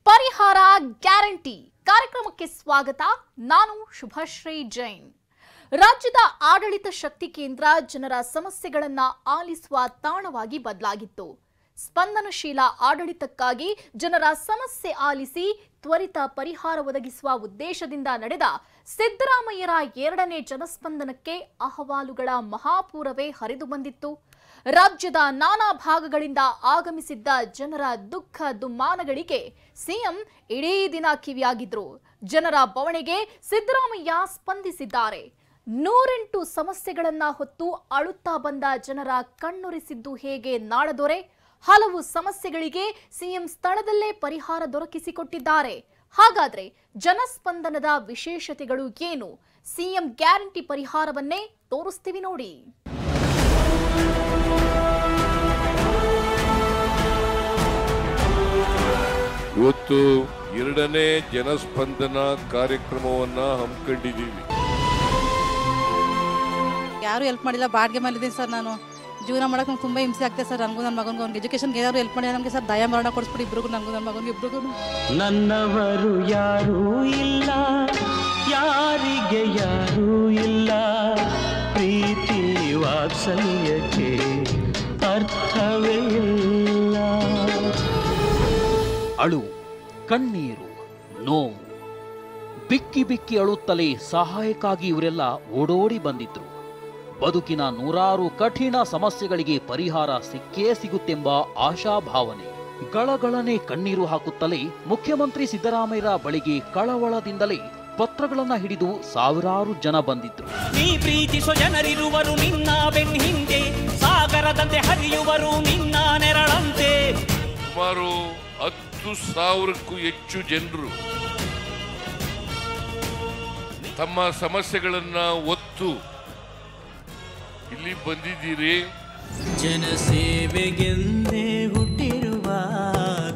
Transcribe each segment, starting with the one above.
ಪರಿಹಾರ ಗ್ಯಾರಂಟಿ ಕಾರ್ಯಕ್ರಮಕ್ಕೆ ಸ್ವಾಗತ. ನಾನು ಶುಭಶ್ರೀ ಜೈನ್. ರಾಜ್ಯದ ಆಡಳಿತ ಶಕ್ತಿ ಕೇಂದ್ರ ಜನರ ಸಮಸ್ಯೆಗಳನ್ನು ಆಲಿಸುವ ತಾಣವಾಗಿ ಬದಲಾಗಿತ್ತು. ಸ್ಪಂದನಶೀಲ ಆಡಳಿತಕ್ಕಾಗಿ ಜನರ ಸಮಸ್ಯೆ ಆಲಿಸಿ ತ್ವರಿತ ಪರಿಹಾರ ಒದಗಿಸುವ ಉದ್ದೇಶದಿಂದ ನಡೆದ ಸಿದ್ದರಾಮಯ್ಯರ 2ನೇ ಜನಸ್ಪಂದನಕ್ಕೆ ಅಹವಾಲುಗಳ ಮಹಾಪೂರವೇ ಹರಿದು ಬಂದಿತ್ತು. ರಾಜ್ಯದ ನಾನಾ ಭಾಗಗಳಿಂದ ಆಗಮಿಸಿದ್ದ ಜನರ ದುಃಖ ದುಮ್ಮಾನಗಳಿಗೆ ಸಿಎಂ ಇಡೀ ದಿನ ಕಿವಿಯಾಗಿದ್ರು. ಜನರ ಬವಣೆಗೆ ಸಿದ್ದರಾಮಯ್ಯ ಸ್ಪಂದಿಸಿದ್ದಾರೆ. 108 ಸಮಸ್ಯೆಗಳನ್ನ ಹೊತ್ತು ಅಳುತ್ತಾ ಬಂದ ಜನರ ಕಣ್ಣುರಿಸಿದ್ದು ಹೇಗೆ ನಾಡದೊರೆ? ಹಲವು ಸಮಸ್ಯೆಗಳಿಗೆ ಸಿಎಂ ಸ್ಥಳದಲ್ಲೇ ಪರಿಹಾರ ದೊರಕಿಸಿಕೊಟ್ಟಿದ್ದಾರೆ. ಹಾಗಾದ್ರೆ ಜನಸ್ಪಂದನದ ವಿಶೇಷತೆಗಳು ಏನು? ಸಿಎಂ ಗ್ಯಾರಂಟಿ ಪರಿಹಾರವನ್ನೇ ತೋರಿಸ್ತೀವಿ ನೋಡಿ. ಇವತ್ತು 2ನೇ ಜನಸ್ಪಂದನ ಕಾರ್ಯಕ್ರಮವನ್ನ ಹಮ್ಮಿಕೊಂಡಿದ್ದೀವಿ. ಯಾರು ಹೆಲ್ಪ್ ಮಾಡಿಲ್ಲ. ಬಾಡಿಗೆ ಮೇಲಿದ್ದೀನಿ ಸರ್. ನಾನು ಜೀವನ ಮಾಡಕ್ಕೆ ನಂಗೆ ತುಂಬ ಹಿಂಸೆ ಆಗ್ತದೆ ಸರ್. ನನಗೂ ನನ್ನ ಮಗನಿಗೆ ಅವ್ನಿಗೆ ಎಜುಕೇಷನ್ಗೆ ಏನಾದ್ರು ಹೆಲ್ಪ್ ಮಾಡಿ ನಮಗೆ ಸರ್ ದಯ ಮರಣ ಕೊಡಿಸ್ಬಿಡಿ ಇಬ್ರಿಗೂ, ನನಗೂ ನನ್ನ ಮಗನಿಗೆ ಇಬ್ರಿಗೂ. ನನ್ನವರು ಯಾರೂ ಇಲ್ಲ, ಯಾರಿಗೆ ಯಾರೂ ಇಲ್ಲ, ಪ್ರೀತಿ ವಾತ್ಸಲ್ಯಕ್ಕೆ ಅರ್ಥವೇ ಇಲ್ಲ. ಅಳು, ಕಣ್ಣೀರು, ನೋವು, ಬಿಕ್ಕಿ ಬಿಕ್ಕಿ ಅಳುತ್ತಲೇ ಸಹಾಯಕ್ಕಾಗಿ ಇವರೆಲ್ಲ ಓಡೋಡಿ ಬಂದಿದ್ರು. ಬದುಕಿನ ನೂರಾರು ಕಠಿಣ ಸಮಸ್ಯೆಗಳಿಗೆ ಪರಿಹಾರ ಸಿಕ್ಕೇ ಸಿಗುತ್ತೆಂಬ ಆಶಾಭಾವನೆ. ಗಳಗಳನೆ ಕಣ್ಣೀರು ಹಾಕುತ್ತಲೇ ಮುಖ್ಯಮಂತ್ರಿ ಸಿದ್ದರಾಮಯ್ಯರ ಬಳಿಗೆ ಕಳವಳದಿಂದಲೇ ಪತ್ರಗಳನ್ನ ಹಿಡಿದು ಸಾವಿರಾರು ಜನ ಬಂದಿದ್ರು. ನೀ ಪ್ರೀತಿಸೋ ಜನರಿರುವರು ನಿನ್ನ ಬೆನ್ನ ಹಿಂದೆ, ಸಾಗರದಂತೆ ಹರಿಯುವರು ನಿನ್ನ ನೆರಳಂತೆ. ಸುಮಾರು 10,000ಕ್ಕೂ ಹೆಚ್ಚು ಜನರು ತಮ್ಮ ಸಮಸ್ಯೆಗಳನ್ನ ಒತ್ತು ಇಲ್ಲಿ ಬಂದಿದ್ದೀರಿ. ಜನಸೇವೆಗೆಂದೇ ಹುಟ್ಟಿರುವ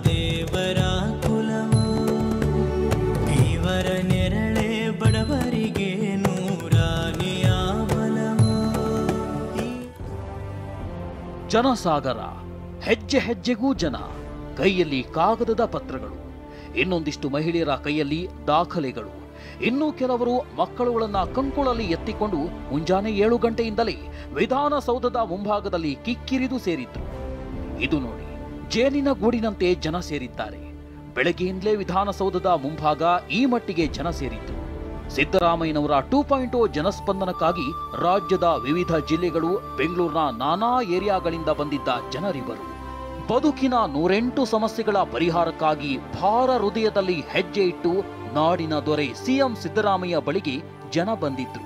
ದೇವರ ಕುಲವು, ಇವರ ನೆರಳೆ ಬಡವರಿಗೆ ನೂರಾನಿಯ ಬಲವು. ಜನಸಾಗರ, ಹೆಜ್ಜೆ ಹೆಜ್ಜೆಗೂ ಜನ, ಕೈಯಲ್ಲಿ ಕಾಗದದ ಪತ್ರಗಳು, ಇನ್ನೊಂದಿಷ್ಟು ಮಹಿಳೆಯರ ಕೈಯಲ್ಲಿ ದಾಖಲೆಗಳು, ಇನ್ನೂ ಕೆಲವರು ಮಕ್ಕಳುಗಳನ್ನ ಕಂಕುಳಲ್ಲಿ ಎತ್ತಿಕೊಂಡು ಮುಂಜಾನೆ 7 ಗಂಟೆಯಿಂದಲೇ ವಿಧಾನಸೌಧದ ಮುಂಭಾಗದಲ್ಲಿ ಕಿಕ್ಕಿರಿದು ಸೇರಿದ್ರು. ಇದು ನೋಡಿ, ಜೇನಿನ ಗೂಡಿನಂತೆ ಜನ ಸೇರಿದ್ದಾರೆ. ಬೆಳಗ್ಗೆಯಿಂದಲೇ ವಿಧಾನಸೌಧದ ಮುಂಭಾಗ ಈ ಮಟ್ಟಿಗೆ ಜನ ಸೇರಿದ್ರು. ಸಿದ್ದರಾಮಯ್ಯನವರ 2.0 ಜನಸ್ಪಂದನಕ್ಕಾಗಿ ರಾಜ್ಯದ ವಿವಿಧ ಜಿಲ್ಲೆಗಳು, ಬೆಂಗಳೂರಿನ ನಾನಾ ಏರಿಯಾಗಳಿಂದ ಬಂದಿದ್ದ ಜನರಿವರು. ಬದುಕಿನ 108 ಸಮಸ್ಯೆಗಳ ಪರಿಹಾರಕ್ಕಾಗಿ ಭಾರ ಹೃದಯದಲ್ಲಿ ಹೆಜ್ಜೆ ಇಟ್ಟು ನಾಡಿನ ದೊರೆ ಸಿಎಂ ಸಿದ್ದರಾಮಯ್ಯ ಬಳಿಗೆ ಜನ ಬಂದಿದ್ರು.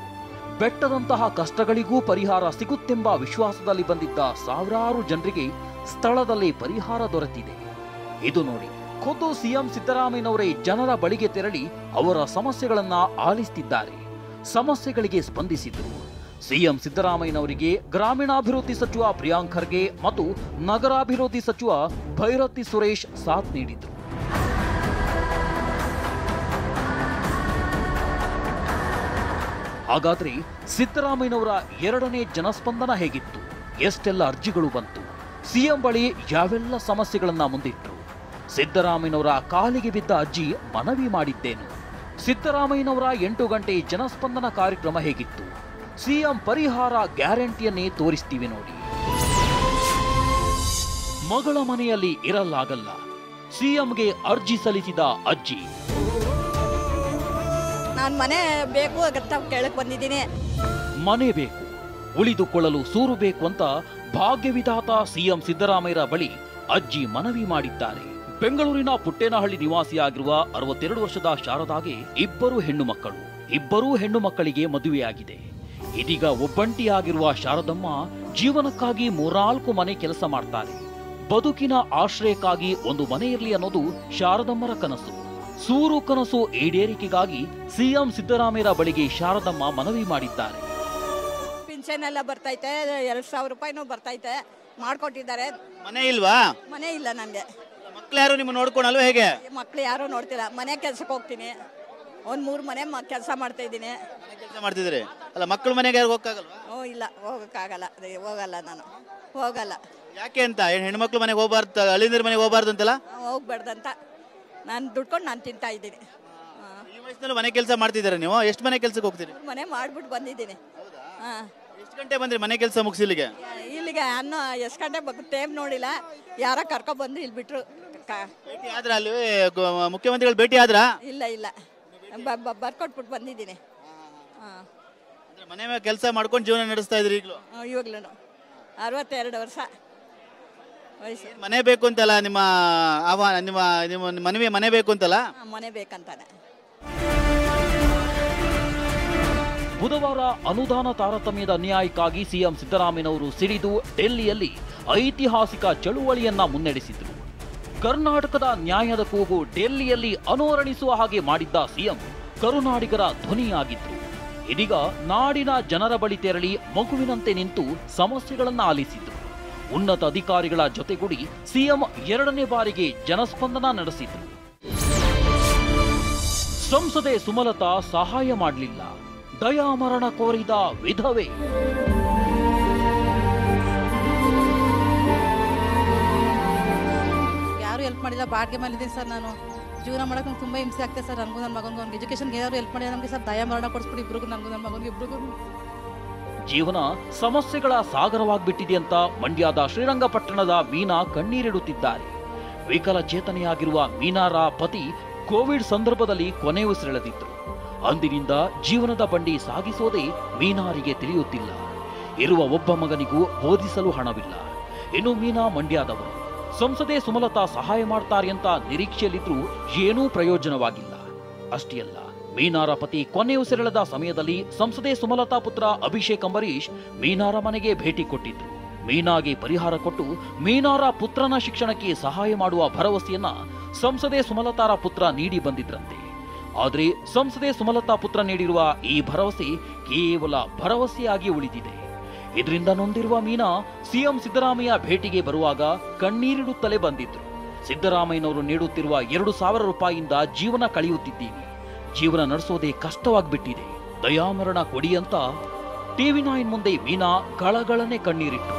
ಬೆಟ್ಟದಂತಹ ಕಷ್ಟಗಳಿಗೂ ಪರಿಹಾರ ಸಿಗುತ್ತೆಂಬ ವಿಶ್ವಾಸದಲ್ಲಿ ಬಂದಿದ್ದ ಸಾವಿರಾರು ಜನರಿಗೆ ಸ್ಥಳದಲ್ಲಿ ಪರಿಹಾರ ದೊರೆತಿದೆ. ಇದು ನೋಡಿ, ಖುದ್ದು ಸಿಎಂ ಸಿದ್ದರಾಮಯ್ಯನವರೇ ಜನರ ಬಳಿಗೆ ತೆರಳಿ ಅವರ ಸಮಸ್ಯೆಗಳನ್ನ ಆಲಿಸುತ್ತಿದ್ದಾರೆ. ಸಮಸ್ಯೆಗಳಿಗೆ ಸ್ಪಂದಿಸಿದ್ರು. ಸಿಎಂ ಸಿದ್ದರಾಮಯ್ಯನವರಿಗೆ ಗ್ರಾಮೀಣಾಭಿವೃದ್ಧಿ ಸಚಿವ ಪ್ರಿಯಾಂಕ್ ಖರ್ಗೆ ಮತ್ತು ನಗರಾಭಿವೃದ್ಧಿ ಸಚಿವ ಭೈರತಿ ಸುರೇಶ್ ಸಾಥ್ ನೀಡಿದ್ರು. ಹಾಗಾದ್ರೆ ಸಿದ್ದರಾಮಯ್ಯನವರ 2ನೇ ಜನಸ್ಪಂದನ ಹೇಗಿತ್ತು? ಎಷ್ಟೆಲ್ಲ ಅರ್ಜಿಗಳು ಬಂತು? ಸಿಎಂ ಬಳಿ ಯಾವೆಲ್ಲ ಸಮಸ್ಯೆಗಳನ್ನ ಮುಂದಿಟ್ರು? ಸಿದ್ದರಾಮಯ್ಯನವರ ಕಾಲಿಗೆ ಬಿದ್ದ ಅಜ್ಜಿ ಮನವಿ ಮಾಡಿದ್ದೇನು? ಸಿದ್ದರಾಮಯ್ಯನವರ 8 ಗಂಟೆ ಜನಸ್ಪಂದನ ಕಾರ್ಯಕ್ರಮ ಹೇಗಿತ್ತು? ಸಿಎಂ ಪರಿಹಾರ ಗ್ಯಾರಂಟಿಯನ್ನೇ ತೋರಿಸ್ತೀವಿ ನೋಡಿ. ಮಗಳ ಮನೆಯಲ್ಲಿ ಇರಲಾಗಲ್ಲ, ಸಿಎಂಗೆ ಅರ್ಜಿ ಸಲ್ಲಿಸಿದ ಅಜ್ಜಿ. ನಾನು ಮನೆ ಬೇಕು ಅಂತ ಕೇಳಕ್ ಬಂದಿದ್ದೀನಿ. ಮನೆ ಬೇಕು, ಉಳಿದುಕೊಳ್ಳಲು ಸೂರು ಬೇಕು ಅಂತ ಭಾಗ್ಯವಿಧಾತ ಸಿಎಂ ಸಿದ್ದರಾಮಯ್ಯರ ಬಳಿ ಅಜ್ಜಿ ಮನವಿ ಮಾಡಿದ್ದಾರೆ. ಬೆಂಗಳೂರಿನ ಪುಟ್ಟೇನಹಳ್ಳಿ ನಿವಾಸಿಯಾಗಿರುವ 62 ವರ್ಷದ ಶಾರದಾಗೆ 2 ಹೆಣ್ಣು ಮಕ್ಕಳು. 2 ಹೆಣ್ಣು ಮಕ್ಕಳಿಗೆ ಮದುವೆಯಾಗಿದೆ. ಇದೀಗ ಒಬ್ಬಂಟಿಯಾಗಿರುವ ಶಾರದಮ್ಮ ಜೀವನಕ್ಕಾಗಿ 3-4 ಮನೆ ಕೆಲಸ ಮಾಡ್ತಾರೆ. ಬದುಕಿನ ಆಶ್ರಯಕ್ಕಾಗಿ ಒಂದು ಮನೆ ಇರಲಿ ಅನ್ನೋದು ಶಾರದಮ್ಮರ ಕನಸು. ಸೂರು ಕನಸು ಈಡೇರಿಕೆಗಾಗಿ ಸಿಎಂ ಸಿದ್ದರಾಮಯ್ಯರ ಬಳಿಗೆ ಶಾರದಮ್ಮ ಮನವಿ ಮಾಡಿದ್ದಾರೆ. ಪಿನ್ಷನ್ ಎಲ್ಲ ಬರ್ತೈತೆ, 2,000 ರೂಪಾಯಿನೂ ಬರ್ತೈತೆ, ಮಾಡ್ಕೊಟ್ಟಿದ್ದಾರೆ. ಮನೆ ಇಲ್ವಾ? ಮನೆ ಇಲ್ಲ ನನಗೆ. ಮಕ್ಳು ಯಾರು ನಿಮ್ಮ ನೋಡ್ಕೊಳಲ್ವ? ಹೇಗೆ? ಮಕ್ಳು ಯಾರು ನೋಡ್ತಿಲ್ಲ. ಮನೆ ಕೆಲ್ಸಕ್ಕೆ ಹೋಗ್ತೀನಿ. 1-3 ಮನೆ ಕೆಲಸ ಮಾಡ್ತಾ ಇದ್ದೀನಿ. ಕೆಲಸ ಮಾಡ್ತಿದ್ರಿ ಅಲ್ಲ, ಮಕ್ಕಳು ಮನೆಗೆ ಯಾರು ಹೋಗಕ್ಕಾಗಲ್ವಾ? ಇಲ್ಲ, ಹೋಗಕ್ಕಾಗಲ್ಲ. ಹೋಗಲ್ಲ, ನಾನು ಹೋಗಲ್ಲ. ಯಾಕೆ ಅಂತ? ಹೆಣ್ಮಕ್ಳು ಮನೆಗೆ ಹೋಗ್ಬಾರ್ದು, ಅಳಿಂದ್ರ ಮನೆಗೆ ಹೋಗ್ಬಾರ್ದು ಅಂತಲ್ಲ? ಹೋಗ್ಬಾರ್ದಂತ ನಾನು ದುಡ್ಕೊಂಡು ನಾನು ತಿಂತಾ ಇದ್ದೀನಿ. ಈ ವಯಸ್ಸಿನಲ್ಲಿ ಮನೆ ಕೆಲಸ ಮಾಡ್ತಿದ್ದೀರಾ ನೀವು? ಎಷ್ಟು ಮನೆ ಕೆಲಸಕ್ಕೆ ಹೋಗ್ತೀರಿ? ಮನೆ ಮಾಡ್ಬಿಟ್ಟು ಬಂದಿದ್ದೀನಿ. ಹಾಂ, ಎಷ್ಟು ಗಂಟೆ ಬಂದ್ರಿ ಮನೆ ಕೆಲಸ ಮುಗಿಸಿ ಇಲ್ಲಿಗೆ? ಇಲ್ಲಿಗೆ ಎಷ್ಟು ಗಂಟೆ ಟೈಮ್ ನೋಡಿಲ್ಲ, ಯಾರೋ ಕರ್ಕೊಬಂದು ಇಲ್ಲಿ ಬಿಟ್ರು. ಭೇಟಿ ಆದ್ರ ಅಲ್ಲಿ ಮುಖ್ಯಮಂತ್ರಿಗಳು ಭೇಟಿ ಆದ್ರ? ಇಲ್ಲ ಇಲ್ಲ, ಬರ್ಕೊಟ್ಬಿಟ್ಟು ಬಂದಿದ್ದೀನಿ. ಹಾಂ, ಮನೆ ಮೇಲೆ ಕೆಲಸ ಮಾಡ್ಕೊಂಡು ಜೀವನ ನಡೆಸ್ತಾ ಇದ್ರಿ ಈಗಲೂ? ಇವಾಗ್ಲೂ 62 ವರ್ಷ ವಯಸ್ಸು. ಮನೆ ಬೇಕು ಅಂತಲ್ಲ ನಿಮ್ಮ ನಿಮ್ಮ ನಿಮ್ಮ ಮನವಿ, ಮನೆ ಬೇಕು ಅಂತಲ್ಲ? ಮನೆ ಬೇಕಂತಾನೆ. ಬುಧವಾರ ಅನುದಾನ ತಾರತಮ್ಯದ ನ್ಯಾಯಕ್ಕಾಗಿ ಸಿಎಂ ಸಿದ್ದರಾಮಯ್ಯನವರು ಸಿಡಿದು ಡೆಲ್ಲಿಯಲ್ಲಿ ಐತಿಹಾಸಿಕ ಚಳುವಳಿಯನ್ನ ಮುನ್ನಡೆಸಿದ್ರು. ಕರ್ನಾಟಕದ ನ್ಯಾಯದ ಕೂಗು ಡೆಲ್ಲಿಯಲ್ಲಿ ಅನುರಣಿಸುವ ಹಾಗೆ ಮಾಡಿದ್ದ ಸಿಎಂ ಕರುನಾಡಿಗರ ಧ್ವನಿಯಾಗಿದ್ರು. ಇದೀಗ ನಾಡಿನ ಜನರ ಬಳಿ ತೆರಳಿ ಮಗುವಿನಂತೆ ನಿಂತು ಸಮಸ್ಯೆಗಳನ್ನ ಆಲಿಸಿದ್ರು. ಉನ್ನತ ಅಧಿಕಾರಿಗಳ ಜೊತೆಗೂಡಿ ಸಿಎಂ 2ನೇ ಬಾರಿಗೆ ಜನಸ್ಪಂದನ ನಡೆಸಿದ್ರು. ಸಂಸದೆ ಸುಮಲತಾ ಸಹಾಯ ಮಾಡಲಿಲ್ಲ, ದಯಾಮರಣ ಕೋರಿದ ವಿಧವೆ. ಯಾರು ಹೆಲ್ಪ್ ಮಾಡಿಲ್ಲ, ಬಾಡಿಗೆ ಮೇಲಿದ್ದೀನಿ ಸರ್. ನಾನು ಜೀವನ ಮಾಡೋಕೆ ನಂಗೆ ತುಂಬ ಹಿಂಸೆ ಆಗ್ತದೆ ಸರ್. ನನಗೂ ನನ್ನ ಮಗನಿಗೆ ಅವ್ನಿಗೆ ಎಜುಕೇಷನ್ಗೆ ಏನಾದ್ರು ಹೆಲ್ಪ್ ಮಾಡಿಲ್ಲ ನಮಗೆ ಸರ್. ದಯಾಮರಣ ಕೊಡಿಸ್ಬಿಡಿ ಇಬ್ರಿಗೂ, ನನಗೂ ನನ್ನ ಮಗನಿಗೆ ಇಬ್ರಿಗೂ. ಜೀವನ ಸಮಸ್ಯೆಗಳ ಸಾಗರವಾಗ್ಬಿಟ್ಟಿದೆ ಅಂತ ಮಂಡ್ಯದ ಶ್ರೀರಂಗಪಟ್ಟಣದ ಮೀನಾ ಕಣ್ಣೀರಿಡುತ್ತಿದ್ದಾರೆ. ವಿಕಲಚೇತನೆಯಾಗಿರುವ ಮೀನಾರ ಪತಿ ಕೋವಿಡ್ ಸಂದರ್ಭದಲ್ಲಿ ಕೊನೆಯುಸಿರೆಳೆದಿದ್ರು. ಅಂದಿನಿಂದ ಜೀವನದ ಬಂಡಿ ಸಾಗಿಸೋದೇ ಮೀನಾರಿಗೆ ತಿಳಿಯುತ್ತಿಲ್ಲ. ಇರುವ ಒಬ್ಬ ಮಗನಿಗೂ ಓದಿಸಲು ಹಣವಿಲ್ಲ. ಇನ್ನು ಮೀನಾ ಮಂಡ್ಯದವರು. ಸಂಸದೆ ಸುಮಲತಾ ಸಹಾಯ ಮಾಡ್ತಾರೆ ಅಂತ ನಿರೀಕ್ಷೆಯಲ್ಲಿದ್ರೂ ಏನೂ ಪ್ರಯೋಜನವಾಗಿಲ್ಲ. ಅಷ್ಟೇ ಅಲ್ಲ, ಮೀನಾರ ಪತಿ ಕೊನೆಯುಸಿರೆಳೆದ ಸಮಯದಲ್ಲಿ ಸಂಸದೆ ಸುಮಲತಾ ಪುತ್ರ ಅಭಿಷೇಕ್ ಅಂಬರೀಶ್ ಮೀನಾರ ಮನೆಗೆ ಭೇಟಿ ಕೊಟ್ಟಿದ್ರು. ಮೀನಾಗೆ ಪರಿಹಾರ ಕೊಟ್ಟು ಮೀನಾರ ಪುತ್ರನ ಶಿಕ್ಷಣಕ್ಕೆ ಸಹಾಯ ಮಾಡುವ ಭರವಸೆಯನ್ನ ಸಂಸದೆ ಸುಮಲತಾರ ಪುತ್ರ ನೀಡಿ ಬಂದಿದ್ರಂತೆ. ಆದರೆ ಸಂಸದೆ ಸುಮಲತಾ ಪುತ್ರ ನೀಡಿರುವ ಈ ಭರವಸೆ ಕೇವಲ ಭರವಸೆಯಾಗಿ ಉಳಿದಿದೆ. ಇದರಿಂದ ನೊಂದಿರುವ ಮೀನಾ ಸಿಎಂ ಸಿದ್ದರಾಮಯ್ಯ ಭೇಟಿಗೆ ಬರುವಾಗ ಕಣ್ಣೀರಿಡುತ್ತಲೇ ಬಂದಿದ್ರು. ಸಿದ್ದರಾಮಯ್ಯನವರು ನೀಡುತ್ತಿರುವ 2,000 ರೂಪಾಯಿಯಿಂದ ಜೀವನ ಕಳೆಯುತ್ತಿದ್ದೀವಿ, ಜೀವನ ನಡೆಸೋದೇ ಕಷ್ಟವಾಗ್ಬಿಟ್ಟಿದೆ, ದಯಾಮರಣ ಕೊಡಿ ಅಂತ TV9 ಮುಂದೆ ಮೀನಾ ಗಳಗಳನೆ ಕಣ್ಣೀರಿಟ್ಟು.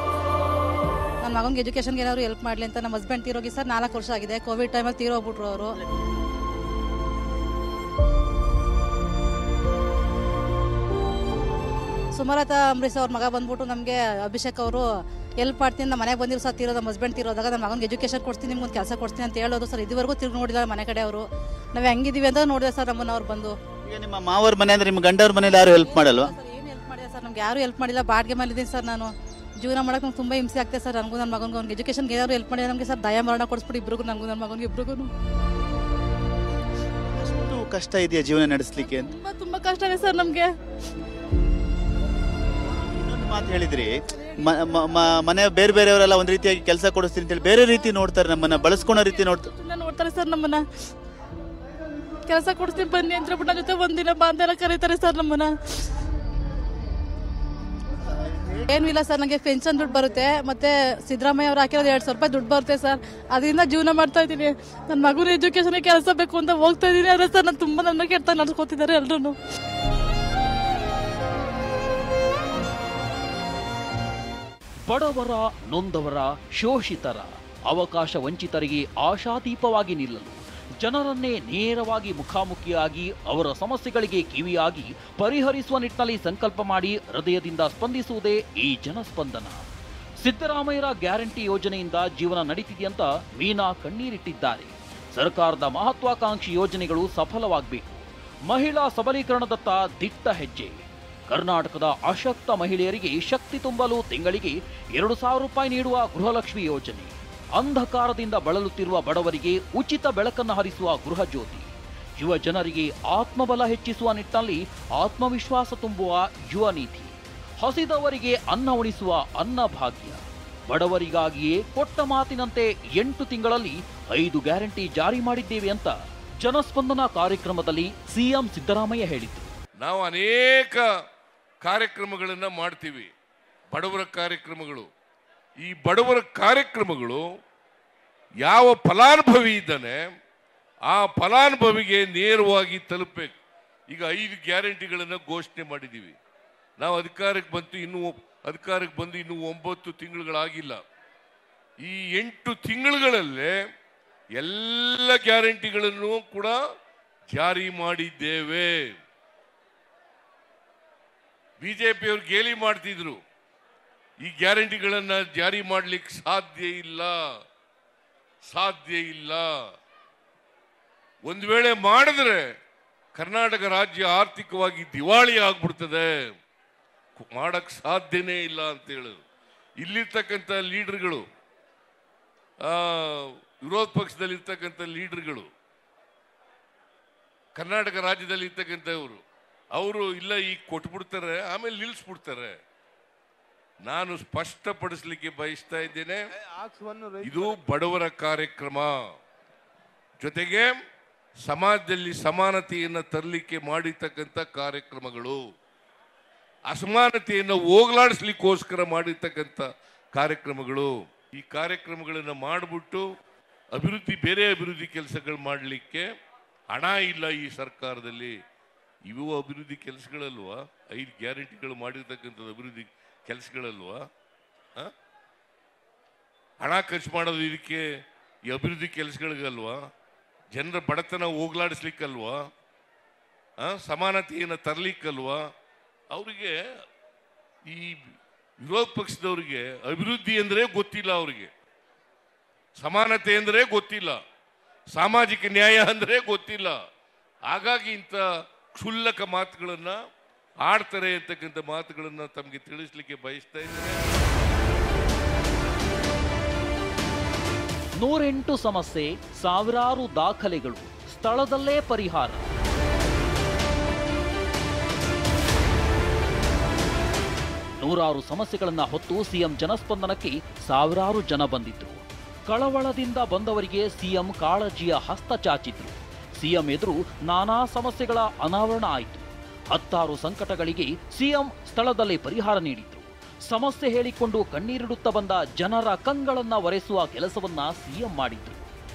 ನನ್ನ ಮಗನಿಗೆ ಎಜುಕೇಷನ್ಗೆ ಏನಾದ್ರು ಹೆಲ್ಪ್ ಮಾಡಲಿ ಅಂತ ನಮ್ಮ ಹಸ್ಬೆಂಡ್ ತೀರೋಗಿ ಸರ್ 4 ವರ್ಷ ಆಗಿದೆ. ಕೋವಿಡ್ ಟೈಮಲ್ಲಿ ತೀರೋಗ್ಬಿಟ್ರು ಅವರು. ಸುಮಲತಾ ಅಂಬರೀಶ್ ಅವ್ರ ಮಗ ಬಂದ್ಬಿಟ್ಟು ನಮಗೆ ಅಭಿಷೇಕ್ ಅವರು ಹೆಲ್ಪ್ ಮಾಡ್ತೀನಿ, ನಮ್ಮ ಮನೆಗೆ ಬಂದಿರೋ ಸರ್ ತೀರೋದು, ನಮ್ಮ ಹಸ್ಬೆಂಡ್ ತೀರೋದಾಗ ನನ್ನ ಮಗನಿಗೆ ಎಜುಕೇಷನ್ ಕೊಡ್ತೀನಿ, ನಿಮ್ಗೊಂದು ಕೆಲಸ ಕೊಡ್ತೀನಿ ಅಂತ ಹೇಳೋದು ಸರ್. ಇದುವರೆಗೂ ತಿರುಗಿ ನೋಡಿಲ್ಲ ಮನೆ ಕಡೆ ಅವರು. ನಾವು ಹೆಂಗಿದೀವಿ ಅಂತ ನೋಡಿದೆ ಸರ್ ನಮ್ಮನ್ನ ಅವ್ರು ಬಂದು. ಈಗ ನಿಮ್ಮ ಮಾವರ ಮನೆ ಅಂದ್ರೆ ನಿಮ್ಮ ಗಂಡವ್ರ ಮನೇಲಿ ಯಾರು ಹೆಲ್ಪ್ ಮಾಡಲ್ವಾ? ಏನು ಹೆಲ್ಪ್ ಮಾಡಿಲ್ಲ ಸರ್, ನಮ್ಗೆ ಯಾರು ಹೆಲ್ಪ್ ಮಾಡಿಲ್ಲ. ಬಾಡಿಗೆ ಮೇಲಿದ್ದೀನಿ ಸರ್. ನಾನು ಜೀವನ ಮಾಡೋಕೆ ನಂಗೆ ತುಂಬ ಹಿಂಸೆ ಆಗ್ತದೆ ಸರ್. ನನಗೂ ನನ್ನ ಮಗನಿಗೆ ಅವ್ನಿಗೆ ಎಜುಕೇಷನ್ಗೆ ಏನಾದ್ರು ಹೆಲ್ಪ್ ಮಾಡಿಲ್ಲ ನಮಗೆ ಸರ್. ದಯಾಮರಣ ಕೊಡಿಸ್ಬಿಡಿ ಇಬ್ರಿಗೂ, ನನಗೂ ನನ್ನ ಮಗನಿಗೆ ಇಬ್ರಿಗೂ. ಅಷ್ಟು ಕಷ್ಟ ಇದೆಯಾ ಜೀವನ ನಡೆಸಲಿಕ್ಕೆ? ತುಂಬ ಕಷ್ಟ ಇದೆ ಸರ್ ನಮಗೆ. ಮಾತು ಹೇಳಿದ್ರಿ, ಮನೆ ಬೇರೆ ಬೇರೆಯವರೆಲ್ಲ ಒಂದ್ ರೀತಿಯಾಗಿ ಕೆಲಸ ಕೊಡಿಸ್ತೀನಿ ಅಂತೇಳಿ ಬೇರೆ ರೀತಿ ನೋಡ್ತಾರೆ, ನಮ್ಮನ್ನ ಬಳಸ್ಕೊಳೋ ರೀತಿ ನೋಡ್ತಾರೆ ಸರ್. ನಮ್ಮನ್ನ ಕೆಲಸ ಕೊಡಿಸ್ತೀನಿ ಬನ್ನಿ ಅಂತ ಬಿಟ್ಟು ಜೊತೆ ಒಂದಿನ ಬಾ ಅಂತೆಲ್ಲ ಕರೀತಾರೆ ಸರ್ ನಮ್ಮನ್ನ. ಏನು ಇಲ್ಲ ಸರ್, ನನಗೆ ಪೆನ್ಷನ್ ದುಡ್ಡು ಬರುತ್ತೆ, ಮತ್ತೆ ಸಿದ್ದರಾಮಯ್ಯ ಅವ್ರು ಹಾಕಿರೋದು 2,000 ರೂಪಾಯಿ ದುಡ್ಡು ಬರುತ್ತೆ ಸರ್. ಅದರಿಂದ ಜೀವನ ಮಾಡ್ತಾ ಇದ್ದೀನಿ. ನನ್ನ ಮಗುನ ಎಜುಕೇಷನ್ಗೆ ಕೆಲಸ ಬೇಕು ಅಂತ ಹೋಗ್ತಾ ಇದ್ದೀನಿ. ಆದರೆ ಸರ್ ನಾನು ತುಂಬ ನನ್ನ ಕೆಟ್ಟ ನಡ್ಸ್ಕೊತಿದ್ದಾರೆ ಎಲ್ಲರೂ. ಬಡವರ, ನೊಂದವರ, ಶೋಷಿತರ, ಅವಕಾಶ ವಂಚಿತರಿಗೆ ಆಶಾದೀಪವಾಗಿ ನಿಲ್ಲಲು, ಜನರನ್ನೇ ನೇರವಾಗಿ ಮುಖಾಮುಖಿಯಾಗಿ ಅವರ ಸಮಸ್ಯೆಗಳಿಗೆ ಕಿವಿಯಾಗಿ ಪರಿಹರಿಸುವ ನಿಟ್ಟಿನಲ್ಲಿ ಸಂಕಲ್ಪ ಮಾಡಿ ಹೃದಯದಿಂದ ಸ್ಪಂದಿಸುವುದೇ ಈ ಜನಸ್ಪಂದನ. ಸಿದ್ದರಾಮಯ್ಯರ ಗ್ಯಾರಂಟಿ ಯೋಜನೆಯಿಂದ ಜೀವನ ನಡೀತಿದೆಯಂತ ಮೀನಾ ಕಣ್ಣೀರಿಟ್ಟಿದ್ದಾರೆ. ಸರ್ಕಾರದ ಮಹತ್ವಾಕಾಂಕ್ಷಿ ಯೋಜನೆಗಳು ಸಫಲವಾಗಬೇಕು. ಮಹಿಳಾ ಸಬಲೀಕರಣದತ್ತ ದಿಟ್ಟ ಹೆಜ್ಜೆ. ಕರ್ನಾಟಕದ ಅಶಕ್ತ ಮಹಿಳೆಯರಿಗೆ ಶಕ್ತಿ ತುಂಬಲು ತಿಂಗಳಿಗೆ 2,000 ರೂಪಾಯಿ ನೀಡುವ ಗೃಹಲಕ್ಷ್ಮಿ ಯೋಜನೆ. ಅಂಧಕಾರದಿಂದ ಬಳಲುತ್ತಿರುವ ಬಡವರಿಗೆ ಉಚಿತ ಬೆಳಕನ್ನು ಹರಿಸುವ ಗೃಹ ಜ್ಯೋತಿ. ಯುವ ಜನರಿಗೆ ಆತ್ಮಬಲ ಹೆಚ್ಚಿಸುವ ನಿಟ್ಟಿನಲ್ಲಿ ಆತ್ಮವಿಶ್ವಾಸ ತುಂಬುವ ಯುವ ನೀತಿ. ಹಸಿದವರಿಗೆ ಅನ್ನ ಉಣಿಸುವ ಅನ್ನಭಾಗ್ಯ. ಬಡವರಿಗಾಗಿಯೇ ಕೊಟ್ಟ ಮಾತಿನಂತೆ 8 ತಿಂಗಳಲ್ಲಿ 5 ಗ್ಯಾರಂಟಿ ಜಾರಿ ಮಾಡಿದ್ದೇವೆ ಅಂತ ಜನಸ್ಪಂದನ ಕಾರ್ಯಕ್ರಮದಲ್ಲಿ ಸಿಎಂ ಸಿದ್ದರಾಮಯ್ಯ ಹೇಳಿದ್ರು. ನಾವು ಅನೇಕ ಕಾರ್ಯಕ್ರಮಗಳನ್ನು ಮಾಡ್ತೀವಿ, ಬಡವರ ಕಾರ್ಯಕ್ರಮಗಳು. ಈ ಬಡವರ ಕಾರ್ಯಕ್ರಮಗಳು ಯಾವ ಫಲಾನುಭವಿ ಇದ್ದಾನೆ ಆ ಫಲಾನುಭವಿಗೆ ನೇರವಾಗಿ ತಲುಪಬೇಕು. ಈಗ 5 ಗ್ಯಾರಂಟಿಗಳನ್ನು ಘೋಷಣೆ ಮಾಡಿದ್ದೀವಿ. ನಾವು ಅಧಿಕಾರಕ್ಕೆ ಬಂದು ಇನ್ನೂ 9 ತಿಂಗಳುಗಳಾಗಿಲ್ಲ. ಈ 8 ತಿಂಗಳುಗಳಲ್ಲೇ ಎಲ್ಲ ಗ್ಯಾರಂಟಿಗಳನ್ನು ಕೂಡ ಜಾರಿ ಮಾಡಿದ್ದೇವೆ. ಬಿಜೆಪಿಯವರು ಗೇಲಿ ಮಾಡ್ತಿದ್ರು, ಈ ಗ್ಯಾರಂಟಿಗಳನ್ನ ಜಾರಿ ಮಾಡ್ಲಿಕ್ಕೆ ಸಾಧ್ಯ ಇಲ್ಲ. ಒಂದು ವೇಳೆ ಮಾಡಿದ್ರೆ ಕರ್ನಾಟಕ ರಾಜ್ಯ ಆರ್ಥಿಕವಾಗಿ ದಿವಾಳಿ ಆಗ್ಬಿಡ್ತದೆ, ಮಾಡಕ್ ಸಾಧ್ಯನೇ ಇಲ್ಲ ಅಂತ ಹೇಳಿದ್ರು. ಇಲ್ಲಿರ್ತಕ್ಕಂಥ ಲೀಡರ್ಗಳು, ವಿರೋಧ ಪಕ್ಷದಲ್ಲಿ ಇರ್ತಕ್ಕಂಥ ಲೀಡರ್ಗಳು, ಕರ್ನಾಟಕ ರಾಜ್ಯದಲ್ಲಿ ಇರ್ತಕ್ಕಂಥವ್ರು, ಅವರು ಇಲ್ಲ ಈಗ ಕೊಟ್ಬಿಡ್ತಾರೆ, ಆಮೇಲೆ ನಿಲ್ಲಿಸ್ಬಿಡ್ತಾರೆ. ನಾನು ಸ್ಪಷ್ಟಪಡಿಸಲಿಕ್ಕೆ ಬಯಸ್ತಾ ಇದ್ದೇನೆ, ಇದು ಬಡವರ ಕಾರ್ಯಕ್ರಮ, ಜೊತೆಗೆ ಸಮಾಜದಲ್ಲಿ ಸಮಾನತೆಯನ್ನು ತರಲಿಕ್ಕೆ ಮಾಡಿರ್ತಕ್ಕಂಥ ಕಾರ್ಯಕ್ರಮಗಳು, ಅಸಮಾನತೆಯನ್ನು ಹೋಗಲಾಡಿಸ್ಲಿಕ್ಕೋಸ್ಕರ ಮಾಡಿರ್ತಕ್ಕಂಥ ಕಾರ್ಯಕ್ರಮಗಳು. ಈ ಕಾರ್ಯಕ್ರಮಗಳನ್ನು ಮಾಡಿಬಿಟ್ಟು ಬೇರೆ ಅಭಿವೃದ್ಧಿ ಕೆಲಸಗಳು ಮಾಡಲಿಕ್ಕೆ ಹಣ ಇಲ್ಲ ಈ ಸರ್ಕಾರದಲ್ಲಿ. ಇವು ಅಭಿವೃದ್ಧಿ ಕೆಲಸಗಳಲ್ವಾ? 5 ಗ್ಯಾರಂಟಿಗಳು ಮಾಡಿರ್ತಕ್ಕಂಥದ್ದು ಅಭಿವೃದ್ಧಿ ಕೆಲಸಗಳಲ್ವಾ? ಹಣ ಖರ್ಚು ಮಾಡೋದು ಇದಕ್ಕೆ, ಈ ಅಭಿವೃದ್ಧಿ ಕೆಲಸಗಳಿಗಲ್ವಾ? ಜನರ ಬಡತನ ಹೋಗ್ಲಾಡಿಸ್ಲಿಕ್ಕಲ್ವಾ? ಸಮಾನತೆಯನ್ನು ತರಲಿಕ್ಕಲ್ವಾ? ಅವರಿಗೆ, ಈ ವಿರೋಧ ಪಕ್ಷದವರಿಗೆ ಅಭಿವೃದ್ಧಿ ಅಂದರೆ ಗೊತ್ತಿಲ್ಲ, ಅವರಿಗೆ ಸಮಾನತೆ ಅಂದರೆ ಗೊತ್ತಿಲ್ಲ, ಸಾಮಾಜಿಕ ನ್ಯಾಯ ಅಂದರೆ ಗೊತ್ತಿಲ್ಲ. ಹಾಗಾಗಿ ಇಂಥ ಕ್ಷುಲ್ಲಕ ಮಾತುಗಳನ್ನು ಆಡ್ತಾರೆ ಅಂತಕ್ಕಂಥ ಮಾತುಗಳನ್ನು ತಮಗೆ ತಿಳಿಸ್ಲಿಕ್ಕೆ ಬಯಸ್ತಾ ಇದ್ದೇನೆ. 108 ಸಮಸ್ಯೆ, ಸಾವಿರಾರು ದಾಖಲೆಗಳು, ಸ್ಥಳದಲ್ಲೇ ಪರಿಹಾರ. ನೂರಾರು ಸಮಸ್ಯೆಗಳನ್ನ ಹೊತ್ತು ಸಿಎಂ ಜನಸ್ಪಂದನಕ್ಕೆ ಸಾವಿರಾರು ಜನ ಬಂದಿದ್ರು. ಕಳವಳದಿಂದ ಬಂದವರಿಗೆ ಸಿಎಂ ಕಾಳಜಿಯ ಹಸ್ತ ಚಾಚಿದ್ರು. ಸಿಎಂ ಎದುರು ನಾನಾ ಸಮಸ್ಯೆಗಳ ಅನಾವರಣ ಆಯಿತು. 10 ಸಂಕಟಗಳಿಗೆ ಸಿಎಂ ಸ್ಥಳದಲ್ಲೇ ಪರಿಹಾರ ನೀಡಿದ್ರು. ಸಮಸ್ಯೆ ಹೇಳಿಕೊಂಡು ಕಣ್ಣೀರಿಡುತ್ತಾ ಬಂದ ಜನರ ಕಂಗಳನ್ನ ಒರೆಸುವ ಕೆಲಸವನ್ನ ಸಿಎಂ ಮಾಡಿದ್ರು.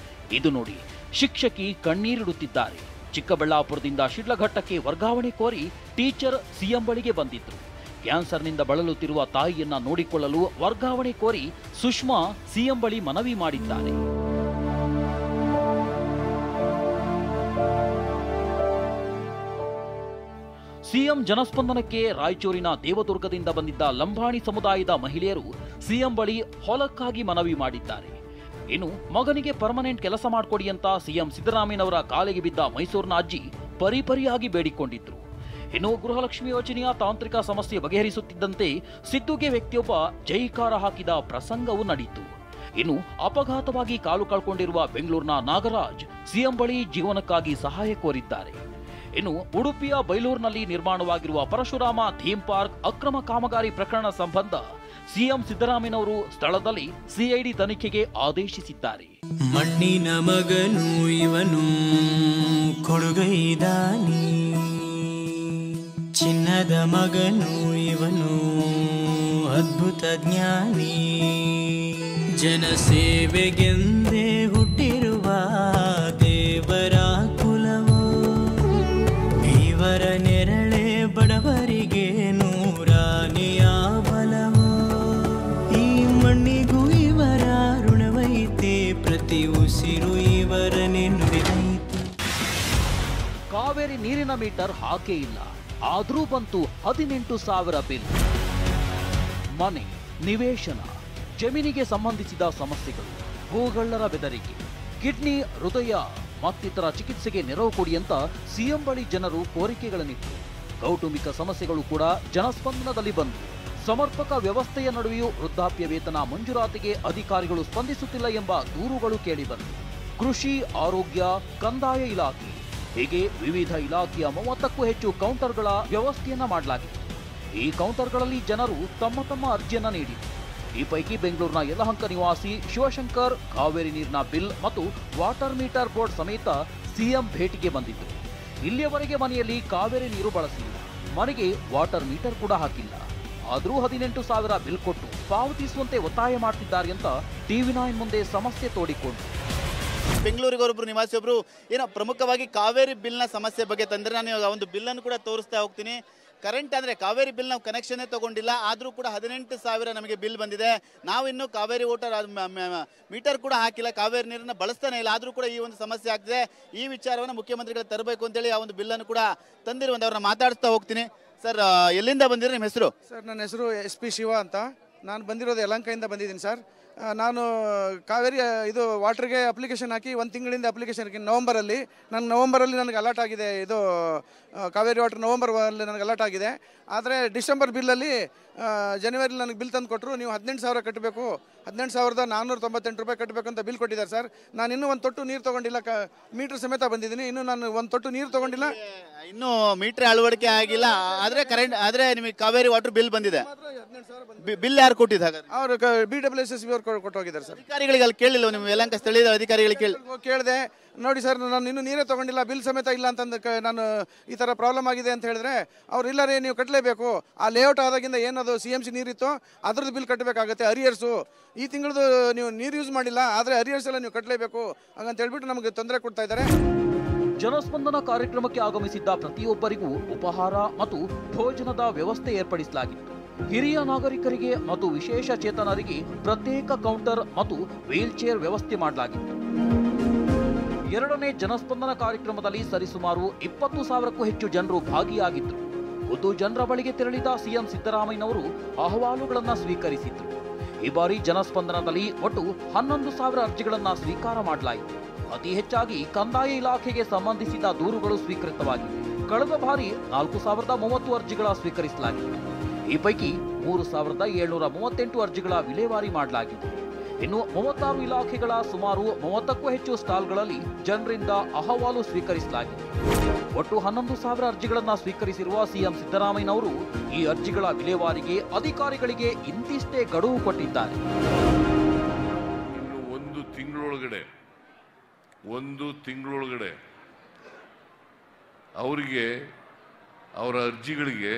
ಇದು ನೋಡಿ, ಶಿಕ್ಷಕಿ ಕಣ್ಣೀರಿಡುತ್ತಿದ್ದಾರೆ. ಚಿಕ್ಕಬಳ್ಳಾಪುರದಿಂದ ಶಿಡ್ಲಘಟ್ಟಕ್ಕೆ ವರ್ಗಾವಣೆ ಕೋರಿ ಟೀಚರ್ ಸಿಎಂ ಬಳಿಗೆ ಬಂದಿದ್ರು. ಕ್ಯಾನ್ಸರ್ನಿಂದ ಬಳಲುತ್ತಿರುವ ತಾಯಿಯನ್ನ ನೋಡಿಕೊಳ್ಳಲು ವರ್ಗಾವಣೆ ಕೋರಿ ಸುಷ್ಮಾ ಸಿಎಂ ಬಳಿ ಮನವಿ ಮಾಡಿದ್ದಾರೆ. ಸಿಎಂ ಜನಸ್ಪಂದನಕ್ಕೆ ರಾಯಚೂರಿನ ದೇವದುರ್ಗದಿಂದ ಬಂದಿದ್ದ ಲಂಬಾಣಿ ಸಮುದಾಯದ ಮಹಿಳೆಯರು ಸಿಎಂ ಬಳಿ ಹೊಲಕ್ಕಾಗಿ ಮನವಿ ಮಾಡಿದ್ದಾರೆ. ಇನ್ನು ಮಗನಿಗೆ ಪರ್ಮನೆಂಟ್ ಕೆಲಸ ಮಾಡಿಕೊಡಿ ಅಂತ ಸಿಎಂ ಸಿದ್ದರಾಮಯ್ಯನವರ ಕಾಲಿಗೆ ಬಿದ್ದ ಮೈಸೂರಿನ ಅಜ್ಜಿ ಪರಿಪರಿಯಾಗಿ ಬೇಡಿಕೊಂಡಿದ್ರು. ಇನ್ನು ಗೃಹಲಕ್ಷ್ಮಿ ಯೋಜನೆಯ ತಾಂತ್ರಿಕ ಸಮಸ್ಯೆ ಬಗೆಹರಿಸುತ್ತಿದ್ದಂತೆ ಸಿದ್ದುಗೆ ವ್ಯಕ್ತಿಯೊಬ್ಬ ಜೈಕಾರ ಹಾಕಿದ ಪ್ರಸಂಗವೂ ನಡೆಯಿತು. ಇನ್ನು ಅಪಘಾತವಾಗಿ ಕಾಲು ಕಳ್ಕೊಂಡಿರುವ ಬೆಂಗಳೂರಿನ ನಾಗರಾಜ್ ಸಿಎಂ ಬಳಿ ಜೀವನಕ್ಕಾಗಿ ಸಹಾಯ ಕೋರಿದ್ದಾರೆ. ಇನ್ನು ಉಡುಪಿಯ ಬೈಲೂರಿನಲ್ಲಿ ನಿರ್ಮಾಣವಾಗಿರುವ ಪರಶುರಾಮ ಥೀಮ್ ಪಾರ್ಕ್ ಅಕ್ರಮ ಕಾಮಗಾರಿ ಪ್ರಕರಣ ಸಂಬಂಧ ಸಿಎಂ ಸಿದ್ದರಾಮಯ್ಯನವರು ಸ್ಥಳದಲ್ಲಿ ಸಿಐಡಿ ತನಿಖೆಗೆ ಆದೇಶಿಸಿದ್ದಾರೆ. ಮಣ್ಣಿನ ಮಗನು ಇವನು ಕೊಡುಗೈದಾನಿ, ಚಿನ್ನದ ಮಗನು ಇವನು ಅದ್ಭುತ ಜ್ಞಾನಿ, ಜನಸೇವೆಗೆಂದೇ ಹುಟ್ಟಿರುವ ದೇವರ ಕುಲವು, ಇವರ ನೆರಳೆ ಬಡವರಿಗೆ ನೂರಾನೆಯ ಬಲವು, ಈ ಮಣ್ಣಿಗೂ ಇವರ ಋಣವೈತೆ, ಪ್ರತಿ ಉಸಿರು ಇವರನೆ ನುಡಿದೈತೆ. ಕಾವೇರಿ ನೀರಿನ ಮೀಟರ್ ಹಾಕೇ ಇಲ್ಲ, ಆದ್ರೂ ಬಂತು 18,000 ಬಿಲ್. ಮನೆ, ನಿವೇಶನ, ಜಮೀನಿಗೆ ಸಂಬಂಧಿಸಿದ ಸಮಸ್ಯೆಗಳು, ಭೂಗಳ್ಳರ ಬೆದರಿಕೆ, ಕಿಡ್ನಿ, ಹೃದಯ ಮತ್ತಿತರ ಚಿಕಿತ್ಸೆಗೆ ನೆರವು ಕೊಡಿ ಅಂತ ಸಿಎಂ ಬಳಿ ಜನರು ಕೋರಿಕೆಗಳನ್ನಿಟ್ಟರು. ಕೌಟುಂಬಿಕ ಸಮಸ್ಯೆಗಳು ಕೂಡ ಜನಸ್ಪಂದನದಲ್ಲಿ ಬಂದು ಸಮರ್ಪಕ ವ್ಯವಸ್ಥೆಯ ನಡುವೆಯೂ ವೃದ್ಧಾಪ್ಯ ವೇತನ ಮಂಜೂರಾತಿಗೆ ಅಧಿಕಾರಿಗಳು ಸ್ಪಂದಿಸುತ್ತಿಲ್ಲ ಎಂಬ ದೂರುಗಳು ಕೇಳಿಬಂತು. ಕೃಷಿ, ಆರೋಗ್ಯ, ಕಂದಾಯ ಇಲಾಖೆ ಹೀಗೆ ವಿವಿಧ ಇಲಾಖೆಯ 30ಕ್ಕೂ ಹೆಚ್ಚು ಕೌಂಟರ್ಗಳ ವ್ಯವಸ್ಥೆಯನ್ನ ಮಾಡಲಾಗಿದೆ. ಈ ಕೌಂಟರ್ಗಳಲ್ಲಿ ಜನರು ತಮ್ಮ ತಮ್ಮ ಅರ್ಜಿಯನ್ನ ನೀಡಿದರು. ಈ ಪೈಕಿ ಬೆಂಗಳೂರಿನ ಯಲಹಂಕ ನಿವಾಸಿ ಶಿವಶಂಕರ್ ಕಾವೇರಿ ನೀರಿನ ಬಿಲ್ ಮತ್ತು ವಾಟರ್ ಮೀಟರ್ ಬೋರ್ಡ್ ಸಮೇತ ಸಿಎಂ ಭೇಟಿಗೆ ಬಂದಿದ್ದರು. ಇಲ್ಲಿಯವರೆಗೆ ಮನೆಯಲ್ಲಿ ಕಾವೇರಿ ನೀರು ಬಳಸಿಲ್ಲ, ಮನೆಗೆ ವಾಟರ್ ಮೀಟರ್ ಕೂಡ ಹಾಕಿಲ್ಲ. ಆದರೂ 18,000 ಬಿಲ್ ಕೊಟ್ಟು ಪಾವತಿಸುವಂತೆ ಒತ್ತಾಯ ಮಾಡ್ತಿದ್ದಾರೆ ಅಂತ TV9 ಮುಂದೆ ಸಮಸ್ಯೆ ತೋಡಿಕೊಂಡು ಬೆಂಗಳೂರಿಗೆ ಒಬ್ಬರು ನಿವಾಸಿಯೊಬ್ಬರು ಏನೋ ಪ್ರಮುಖವಾಗಿ ಕಾವೇರಿ ಬಿಲ್ನ ಸಮಸ್ಯೆ ಬಗ್ಗೆ ತಂದರೆ, ನಾನು ಇವಾಗ ಒಂದು ಬಿಲ್ಲನ್ನು ಕೂಡ ತೋರಿಸ್ತಾ ಹೋಗ್ತೀನಿ. ಕರೆಂಟ್ ಅಂದರೆ ಕಾವೇರಿ ಬಿಲ್ ನಾವು ಕನೆಕ್ಷನ್ನೇ ತೊಗೊಂಡಿಲ್ಲ, ಆದರೂ ಕೂಡ 18,000 ನಮಗೆ ಬಿಲ್ ಬಂದಿದೆ. ನಾವು ಇನ್ನೂ ಕಾವೇರಿ ವಾಟರ್ ಮೀಟರ್ ಕೂಡ ಹಾಕಿಲ್ಲ, ಕಾವೇರಿ ನೀರನ್ನು ಬಳಸ್ತಾನೆ ಇಲ್ಲ, ಆದರೂ ಕೂಡ ಈ ಒಂದು ಸಮಸ್ಯೆ ಆಗ್ತಿದೆ. ಈ ವಿಚಾರವನ್ನು ಮುಖ್ಯಮಂತ್ರಿಗಳು ತರಬೇಕು ಅಂತೇಳಿ ಆ ಒಂದು ಬಿಲ್ಲನ್ನು ಕೂಡ ತಂದಿರುವಂತೆ ಅವ್ರನ್ನ ಮಾತಾಡಿಸ್ತಾ ಹೋಗ್ತೀನಿ. ಸರ್, ಎಲ್ಲಿಂದ ಬಂದಿರೋ ನಿಮ್ಮ ಹೆಸರು? ಸರ್, ನನ್ನ ಹೆಸರು SP ಶಿವ ಅಂತ. ನಾನು ಬಂದಿರೋದು ಯಲಹಂಕದಿಂದ ಬಂದಿದ್ದೀನಿ ಸರ್. ನಾನು ಕಾವೇರಿ ಇದು ವಾಟರ್ಗೆ ಅಪ್ಲಿಕೇಶನ್ ಹಾಕಿ 1 ತಿಂಗಳಿಂದ ಅಪ್ಲಿಕೇಶನ್ ಹಾಕಿ ನವಂಬರಲ್ಲಿ ನನಗೆ ಅಲರ್ಟ್ ಆಗಿದೆ. ಇದು ಕಾವೇರಿ ವಾಟರ್ ನವಂಬರಲ್ಲಿ ನನಗೆ ಅಲರ್ಟ್ ಆಗಿದೆ. ಆದರೆ ಡಿಸೆಂಬರ್ ಬಿಲ್ಲಲ್ಲಿ ಜನವರಿಲಿ ನನಗೆ ಬಿಲ್ ತಂದು ಕೊಟ್ಟರು. ನೀವು 18,000 ಕಟ್ಟಬೇಕು, 18,498 ರೂಪಾಯಿ ಕಟ್ಟಬೇಕು ಅಂತ ಬಿಲ್ ಕೊಟ್ಟಿದ್ದಾರೆ ಸರ್. ನಾನು ಇನ್ನೂ ಒಂದು ತೊಟ್ಟು ನೀರು ತೊಗೊಂಡಿಲ್ಲ, ಮೀಟ್ರ್ ಸಮೇತ ಬಂದಿದ್ದೀನಿ. ಇನ್ನೂ ನಾನು ಒಂದು ತೊಟ್ಟು ನೀರು ತೊಗೊಂಡಿಲ್ಲ, ಇನ್ನೂ ಮೀಟರ್ ಅಳವಡಿಕೆ ಆಗಿಲ್ಲ. ಆದರೆ ನಿಮಗೆ ಕಾವೇರಿ ವಾಟರ್ ಬಿಲ್ ಬಂದಿದೆ. ಬಿಲ್ ಯಾರು ಕೊಟ್ಟಿದ್ದಾರೆ? ಅವರು BWSSB ಅವ್ರು ಕೊಟ್ಟು ಹೋಗಿದ್ದಾರೆ ಸರ್. ಅಧಿಕಾರಿಗಳಿಗೆ ಅಲ್ಲಿ ಕೇಳಿಲ್ಲ? ನಿಮ್ಮ ಯಲಹಂಕ ಸ್ಥಳೀಯ ಅಧಿಕಾರಿಗಳಿಗೆ ಕೇಳಿದೆ. ನೋಡಿ ಸರ್, ನಾನು ಇನ್ನೂ ನೀರೇ ತೊಗೊಂಡಿಲ್ಲ, ಬಿಲ್ ಸಮೇತ ಇಲ್ಲ ಅಂತಂದು ನಾನು ಈ ಥರ ಪ್ರಾಬ್ಲಮ್ ಆಗಿದೆ ಅಂತ ಹೇಳಿದ್ರೆ ಅವ್ರು ಇಲ್ಲ ರೀ, ನೀವು ಕಟ್ಟಲೇಬೇಕು. ಆ ಲೇಔಟ್ ಆದಾಗಿಂದ ಏನದು CMC ನೀರಿತ್ತು ಅದ್ರದ್ದು ಬಿಲ್ ಕಟ್ಟಬೇಕಾಗುತ್ತೆ. ಅರಿಯರ್ಸು ಈ ತಿಂಗಳದು ನೀವು ನೀರು ಯೂಸ್ ಮಾಡಿಲ್ಲ, ಆದರೆ ಅರಿಯರ್ಸ್ ಎಲ್ಲ ನೀವು ಕಟ್ಟಲೇಬೇಕು ಹಾಗಂತ ಹೇಳ್ಬಿಟ್ಟು ನಮಗೆ ತೊಂದರೆ ಕೊಡ್ತಾ ಇದ್ದಾರೆ. ಜನಸ್ಪಂದನ ಕಾರ್ಯಕ್ರಮಕ್ಕೆ ಆಗಮಿಸಿದ್ದ ಪ್ರತಿಯೊಬ್ಬರಿಗೂ ಉಪಹಾರ ಮತ್ತು ಭೋಜನದ ವ್ಯವಸ್ಥೆ ಏರ್ಪಡಿಸಲಾಗಿತ್ತು. ಹಿರಿಯ ನಾಗರಿಕರಿಗೆ ಮತ್ತು ವಿಶೇಷ ಚೇತನರಿಗೆ ಪ್ರತ್ಯೇಕ ಕೌಂಟರ್ ಮತ್ತು ವೀಲ್ ಚೇರ್ ವ್ಯವಸ್ಥೆ ಮಾಡಲಾಗಿತ್ತು. 2ನೇ ಜನಸ್ಪಂದನ ಕಾರ್ಯಕ್ರಮದಲ್ಲಿ ಸರಿಸುಮಾರು 20,000ಕ್ಕೂ ಹೆಚ್ಚು ಜನರು ಭಾಗಿಯಾಗಿದ್ದರು. ಖುದ್ದು ಜನರ ಬಳಿಗೆ ತೆರಳಿದ CM ಸಿದ್ದರಾಮಯ್ಯನವರು ಅಹವಾಲುಗಳನ್ನು ಸ್ವೀಕರಿಸಿದ್ರು. ಈ ಬಾರಿ ಜನಸ್ಪಂದನದಲ್ಲಿ ಒಟ್ಟು 11,000 ಅರ್ಜಿಗಳನ್ನು ಸ್ವೀಕಾರ ಮಾಡಲಾಯಿತು. ಅತಿ ಹೆಚ್ಚಾಗಿ ಕಂದಾಯ ಇಲಾಖೆಗೆ ಸಂಬಂಧಿಸಿದ ದೂರುಗಳು ಸ್ವೀಕೃತವಾಗಿವೆ. ಕಳೆದ ಬಾರಿ 4,030 ಅರ್ಜಿಗಳ ಸ್ವೀಕರಿಸಲಾಗಿದೆ. ಈ ಪೈಕಿ 3,738 ಅರ್ಜಿಗಳ ವಿಲೇವಾರಿ ಮಾಡಲಾಗಿದೆ. ಇನ್ನು 36 ಇಲಾಖೆಗಳ ಸುಮಾರು 30ಕ್ಕೂ ಹೆಚ್ಚು ಸ್ಟಾಲ್ಗಳಲ್ಲಿ ಜನರಿಂದ ಅಹವಾಲು ಸ್ವೀಕರಿಸಲಾಗಿದೆ. ಒಟ್ಟು 11,000 ಅರ್ಜಿಗಳನ್ನು ಸ್ವೀಕರಿಸಿರುವ CM ಸಿದ್ದರಾಮಯ್ಯನವರು ಈ ಅರ್ಜಿಗಳ ವಿಲೇವಾರಿಗೆ ಅಧಿಕಾರಿಗಳಿಗೆ ಇಂತಿಷ್ಟೇ ಗಡುವು ಕೊಟ್ಟಿದ್ದಾರೆ. ಇನ್ನು ಒಂದು ತಿಂಗಳೊಳಗಡೆ ಅವರಿಗೆ ಅವರ ಅರ್ಜಿಗಳಿಗೆ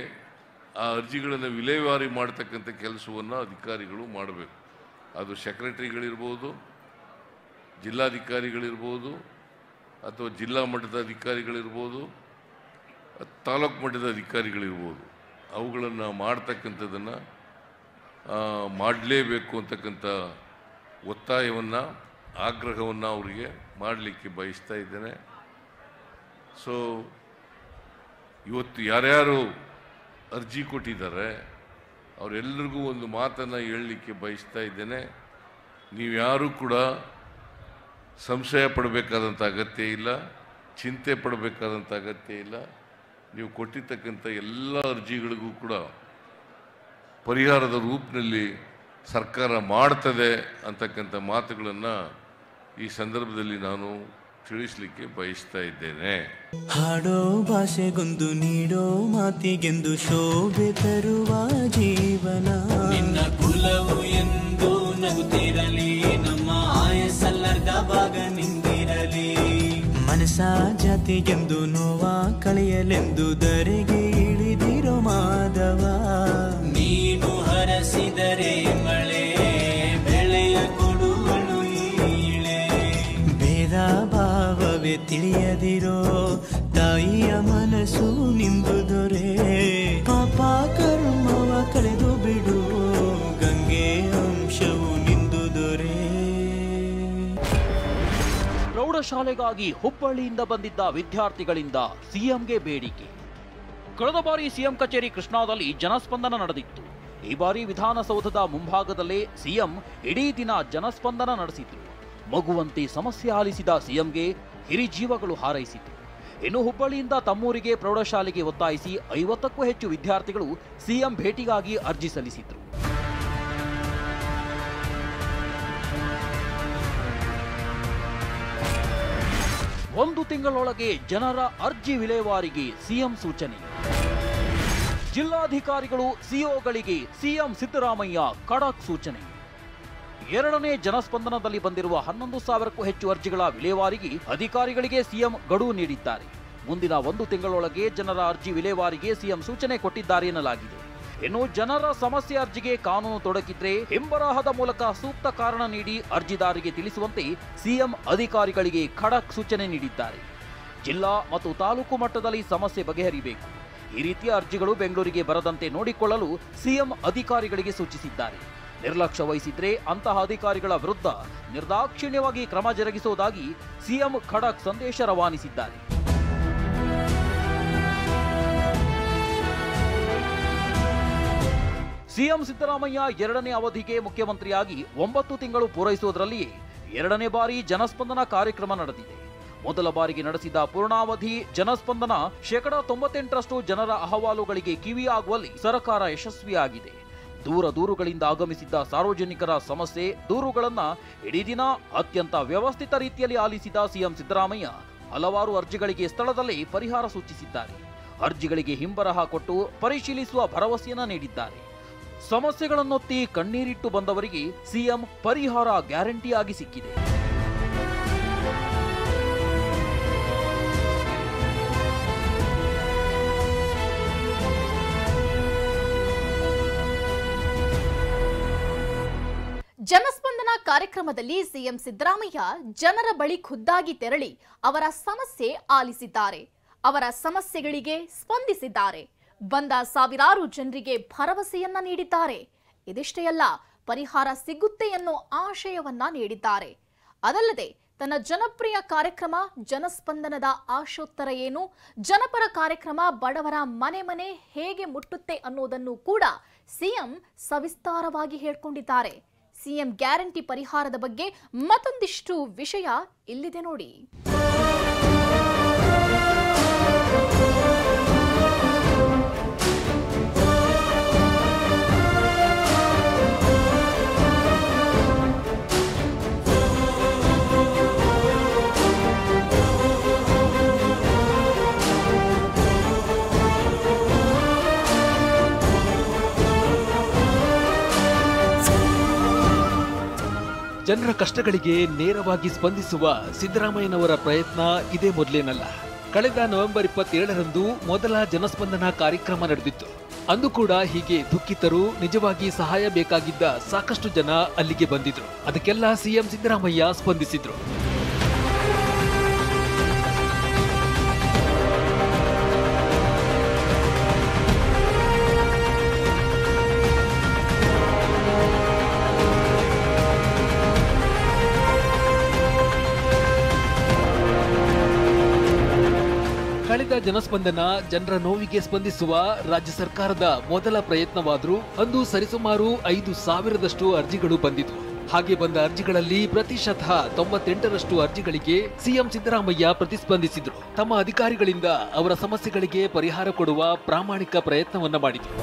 ಆ ಅರ್ಜಿಗಳನ್ನು ವಿಲೇವಾರಿ ಮಾಡ್ತಕ್ಕಂಥ ಕೆಲಸವನ್ನು ಅಧಿಕಾರಿಗಳು ಮಾಡಬೇಕು. ಅದು ಸೆಕ್ರೆಟರಿಗಳಿರ್ಬೋದು, ಜಿಲ್ಲಾಧಿಕಾರಿಗಳಿರ್ಬೋದು, ಅಥವಾ ಜಿಲ್ಲಾ ಮಟ್ಟದ ಅಧಿಕಾರಿಗಳಿರ್ಬೋದು, ತಾಲೂಕು ಮಟ್ಟದ ಅಧಿಕಾರಿಗಳಿರ್ಬೋದು. ಅವುಗಳನ್ನು ಮಾಡ್ತಕ್ಕಂಥದ್ದನ್ನು ಮಾಡಲೇಬೇಕು ಅಂತಕ್ಕಂಥ ಒತ್ತಾಯವನ್ನು, ಆಗ್ರಹವನ್ನು ಅವರಿಗೆ ಮಾಡಲಿಕ್ಕೆ ಬಯಸ್ತಾ ಇದ್ದೇನೆ. ಸೊ ಇವತ್ತು ಯಾರ್ಯಾರು ಅರ್ಜಿ ಕೊಟ್ಟಿದ್ದಾರೆ ಅವರೆಲ್ಲರಿಗೂ ಒಂದು ಮಾತನ್ನು ಹೇಳಲಿಕ್ಕೆ ಬಯಸ್ತಾ ಇದ್ದೇನೆ. ನೀವ್ಯಾರೂ ಕೂಡ ಸಂಶಯ ಪಡಬೇಕಾದಂಥ ಅಗತ್ಯ ಇಲ್ಲ, ಚಿಂತೆ ಪಡಬೇಕಾದಂಥ ಅಗತ್ಯ ಇಲ್ಲ. ನೀವು ಕೊಟ್ಟಿರ್ತಕ್ಕಂಥ ಎಲ್ಲ ಅರ್ಜಿಗಳಿಗೂ ಕೂಡ ಪರಿಹಾರದ ರೂಪದಲ್ಲಿ ಸರ್ಕಾರ ಮಾಡ್ತದೆ ಅಂತಕ್ಕಂಥ ಮಾತುಗಳನ್ನು ಈ ಸಂದರ್ಭದಲ್ಲಿ ನಾನು ತಿಳಿಸಲಿಕ್ಕೆ ಬಯಸ್ತಾ ಇದ್ದೇನೆ. ಹಾಡೋ ಭಾಷೆಗೊಂದು ನೀಡೋ ಮಾತಿಗೆಂದು ಶೋಭೆ ತರುವ ಜೀವನ ನಿನ್ನ ಕುಲವು ಎಂದು ನಗುತ್ತಿರಲಿ, ನಮ್ಮ ಆಯಸ್ಸಲ್ಲರ್ಧ ಭಾಗ ನಿಂದಿರಲಿ. ಮನಸ ಜಾತಿಗೆಂದು ನೋವ ಕಳೆಯಲೆಂದು ಧರೆಗೆ ಇಳಿದಿರೋ ಮಾಧವ, ನೀನು ಹರಸಿದರೆ ಮಳೆ ಬೆಳೆಯ ಕೊಡುವಳು ಈಳೆ. ಭೇದ ಭಾವವೇ ತಿಳಿಯದಿರೋ ತಾಯಿಯ ಮನಸ್ಸು ನಿಂದು ದೊರೆ, ಪಾಪ ಕರ್ಮವ ಕಳೆದು ಬಿಡು ಗಂಗೆ ಅಂಶವು ನಿಂದು ದೊರೆ. ಪ್ರೌಢಶಾಲೆಗಾಗಿ ಹುಬ್ಬಳ್ಳಿಯಿಂದ ಬಂದಿದ್ದ ವಿದ್ಯಾರ್ಥಿಗಳಿಂದ CMಗೆ ಬೇಡಿಕೆ. ಕಳೆದ ಬಾರಿ CM ಕಚೇರಿ ಕೃಷ್ಣಾದಲ್ಲಿ ಜನಸ್ಪಂದನ ನಡೆದಿತ್ತು. ಈ ಬಾರಿ ವಿಧಾನಸೌಧದ ಮುಂಭಾಗದಲ್ಲೇ CM ಇಡೀ ದಿನ ಜನಸ್ಪಂದನ ನಡೆಸಿದ್ರು. ಮಗುವಂತೆ ಸಮಸ್ಯೆ ಆಲಿಸಿದ CMಗೆ ಹಿರಿಜೀವಗಳು ಹಾರೈಸಿತು. ಇನ್ನು ಹುಬ್ಬಳ್ಳಿಯಿಂದ ತಮ್ಮೂರಿಗೆ ಪ್ರೌಢಶಾಲೆಗೆ ಒತ್ತಾಯಿಸಿ 50ಕ್ಕೂ ಹೆಚ್ಚು ವಿದ್ಯಾರ್ಥಿಗಳು CM ಭೇಟಿಗಾಗಿ ಅರ್ಜಿ ಸಲ್ಲಿಸಿದ್ರು. ಒಂದು ತಿಂಗಳೊಳಗೆ ಜನರ ಅರ್ಜಿ ವಿಲೇವಾರಿಗೆ CM ಸೂಚನೆ. ಜಿಲ್ಲಾಧಿಕಾರಿಗಳು COಗಳಿಗೆ CM ಸಿದ್ದರಾಮಯ್ಯ ಖಡಕ್ ಸೂಚನೆ. 2ನೇ ಜನಸ್ಪಂದನದಲ್ಲಿ ಬಂದಿರುವ 11,000ಕ್ಕೂ ಹೆಚ್ಚು ಅರ್ಜಿಗಳ ವಿಲೇವಾರಿಗೆ ಅಧಿಕಾರಿಗಳಿಗೆ CM ಗಡುವು ನೀಡಿದ್ದಾರೆ. ಮುಂದಿನ 1 ತಿಂಗಳೊಳಗೆ ಜನರ ಅರ್ಜಿ ವಿಲೇವಾರಿಗೆ CM ಸೂಚನೆ ಕೊಟ್ಟಿದ್ದಾರೆ ಎನ್ನಲಾಗಿದೆ. ಇನ್ನು ಜನರ ಸಮಸ್ಯೆ ಅರ್ಜಿಗೆ ಕಾನೂನು ತೊಡಕಿದ್ರೆ ಹಿಂಬರಹದ ಮೂಲಕ ಸೂಕ್ತ ಕಾರಣ ನೀಡಿ ಅರ್ಜಿದಾರರಿಗೆ ತಿಳಿಸುವಂತೆ CM ಅಧಿಕಾರಿಗಳಿಗೆ ಖಡಕ್ ಸೂಚನೆ ನೀಡಿದ್ದಾರೆ. ಜಿಲ್ಲಾ ಮತ್ತು ತಾಲೂಕು ಮಟ್ಟದಲ್ಲಿ ಸಮಸ್ಯೆ ಬಗೆಹರಿಬೇಕು. ಈ ರೀತಿಯ ಅರ್ಜಿಗಳು ಬೆಂಗಳೂರಿಗೆ ಬರದಂತೆ ನೋಡಿಕೊಳ್ಳಲು ಸಿಎಂ ಅಧಿಕಾರಿಗಳಿಗೆ ಸೂಚಿಸಿದ್ದಾರೆ. ನಿರ್ಲಕ್ಷ್ಯ ವಹಿಸಿದ್ರೆ ಅಂತಹ ಅಧಿಕಾರಿಗಳ ವಿರುದ್ಧ ನಿರ್ದಾಕ್ಷಿಣ್ಯವಾಗಿ ಕ್ರಮ ಜರುಗಿಸುವುದಾಗಿ ಸಿಎಂ ಖಡಕ್ ಸಂದೇಶ ರವಾನಿಸಿದ್ದಾರೆ. ಸಿಎಂ ಸಿದ್ದರಾಮಯ್ಯ 2ನೇ ಅವಧಿಗೆ ಮುಖ್ಯಮಂತ್ರಿಯಾಗಿ 9 ತಿಂಗಳು ಪೂರೈಸುವುದರಲ್ಲಿಯೇ 2ನೇ ಬಾರಿ ಜನಸ್ಪಂದನ ಕಾರ್ಯಕ್ರಮ ನಡೆದಿದೆ. ಮೊದಲ ಬಾರಿಗೆ ನಡೆಸಿದ ಪೂರ್ಣಾವಧಿ ಜನಸ್ಪಂದನ 98% ಜನರ ಅಹವಾಲುಗಳಿಗೆ ಕಿವಿಯಾಗುವಲ್ಲಿ ಸರ್ಕಾರ ಯಶಸ್ವಿಯಾಗಿದೆ. ದೂರಗಳಿಂದ ಆಗಮಿಸಿದ್ದ ಸಾರ್ವಜನಿಕರ ಸಮಸ್ಯೆ ದೂರುಗಳನ್ನ ಇಡೀ ದಿನ ಅತ್ಯಂತ ವ್ಯವಸ್ಥಿತ ರೀತಿಯಲ್ಲಿ ಆಲಿಸಿದ ಸಿಎಂ ಸಿದ್ದರಾಮಯ್ಯ ಹಲವಾರು ಅರ್ಜಿಗಳಿಗೆ ಸ್ಥಳದಲ್ಲೇ ಪರಿಹಾರ ಸೂಚಿಸಿದ್ದಾರೆ. ಅರ್ಜಿಗಳಿಗೆ ಹಿಂಬರಹ ಕೊಟ್ಟು ಪರಿಶೀಲಿಸುವ ಭರವಸೆಯನ್ನ ನೀಡಿದ್ದಾರೆ. ಸಮಸ್ಯೆಗಳನ್ನೊತ್ತಿ ಕಣ್ಣೀರಿಟ್ಟು ಬಂದವರಿಗೆ ಸಿಎಂ ಪರಿಹಾರ ಗ್ಯಾರಂಟಿಯಾಗಿ ಸಿಕ್ಕಿದೆ. ಜನಸ್ಪಂದನ ಕಾರ್ಯಕ್ರಮದಲ್ಲಿ ಸಿಎಂ ಸಿದ್ದರಾಮಯ್ಯ ಜನರ ಬಳಿ ಖುದ್ದಾಗಿ ತೆರಳಿ ಅವರ ಸಮಸ್ಯೆ ಆಲಿಸಿದ್ದಾರೆ. ಅವರ ಸಮಸ್ಯೆಗಳಿಗೆ ಸ್ಪಂದಿಸಿದ್ದಾರೆ. ಬಂದ ಸಾವಿರಾರು ಜನರಿಗೆ ಭರವಸೆಯನ್ನ ನೀಡಿದ್ದಾರೆ. ಇದಿಷ್ಟೇ ಅಲ್ಲ, ಪರಿಹಾರ ಸಿಗುತ್ತೆ ಎನ್ನೋ ಆಶಯವನ್ನ ನೀಡಿದ್ದಾರೆ. ಅದಲ್ಲದೆ ತನ್ನ ಜನಪ್ರಿಯ ಕಾರ್ಯಕ್ರಮ ಜನಸ್ಪಂದನದ ಆಶೋತ್ತರ ಏನು, ಜನಪರ ಕಾರ್ಯಕ್ರಮ ಬಡವರ ಮನೆ ಮನೆ ಹೇಗೆ ಮುಟ್ಟುತ್ತೆ ಅನ್ನೋದನ್ನು ಕೂಡ ಸಿಎಂ ಸವಿಸ್ತಾರವಾಗಿ ಹೇಳಿಕೊಂಡಿದ್ದಾರೆ. ಸಿಎಂ ಗ್ಯಾರಂಟಿ ಪರಿಹಾರದ ಬಗ್ಗೆ ಮತ್ತೊಂದಿಷ್ಟು ವಿಷಯ ಇಲ್ಲಿದೆ ನೋಡಿ. ಜನರ ಕಷ್ಟಗಳಿಗೆ ನೇರವಾಗಿ ಸ್ಪಂದಿಸುವ ಸಿದ್ದರಾಮಯ್ಯನವರ ಪ್ರಯತ್ನ ಇದೇ ಮೊದಲೇನಲ್ಲ. ಕಳೆದ ನವೆಂಬರ್ 27ರಂದು ಮೊದಲ ಜನಸ್ಪಂದನ ಕಾರ್ಯಕ್ರಮ ನಡೆದಿತ್ತು. ಅಂದು ಕೂಡ ಹೀಗೆ ದುಃಖಿತರು, ನಿಜವಾಗಿ ಸಹಾಯ ಬೇಕಾಗಿದ್ದ ಸಾಕಷ್ಟು ಜನ ಅಲ್ಲಿಗೆ ಬಂದಿದ್ರು. ಅದಕ್ಕೆಲ್ಲ ಸಿಎಂ ಸಿದ್ದರಾಮಯ್ಯ ಸ್ಪಂದಿಸಿದ್ರು. ಕಳೆದ ಜನಸ್ಪಂದನ ಜನರ ನೋವಿಗೆ ಸ್ಪಂದಿಸುವ ರಾಜ್ಯ ಸರ್ಕಾರದ ಮೊದಲ ಪ್ರಯತ್ನವಾದರೂ ಅಂದು ಸರಿಸುಮಾರು 5,000ದಷ್ಟು ಅರ್ಜಿಗಳು ಬಂದಿದ್ವು. ಹಾಗೆ ಬಂದ ಅರ್ಜಿಗಳಲ್ಲಿ ಪ್ರತಿಶತ 98ರಷ್ಟು ಅರ್ಜಿಗಳಿಗೆ ಸಿಎಂ ಸಿದ್ದರಾಮಯ್ಯ ಪ್ರತಿಸ್ಪಂದಿಸಿದ್ರು. ತಮ್ಮ ಅಧಿಕಾರಿಗಳಿಂದ ಅವರ ಸಮಸ್ಯೆಗಳಿಗೆ ಪರಿಹಾರ ಕೊಡುವ ಪ್ರಾಮಾಣಿಕ ಪ್ರಯತ್ನವನ್ನ ಮಾಡಿದ್ರು.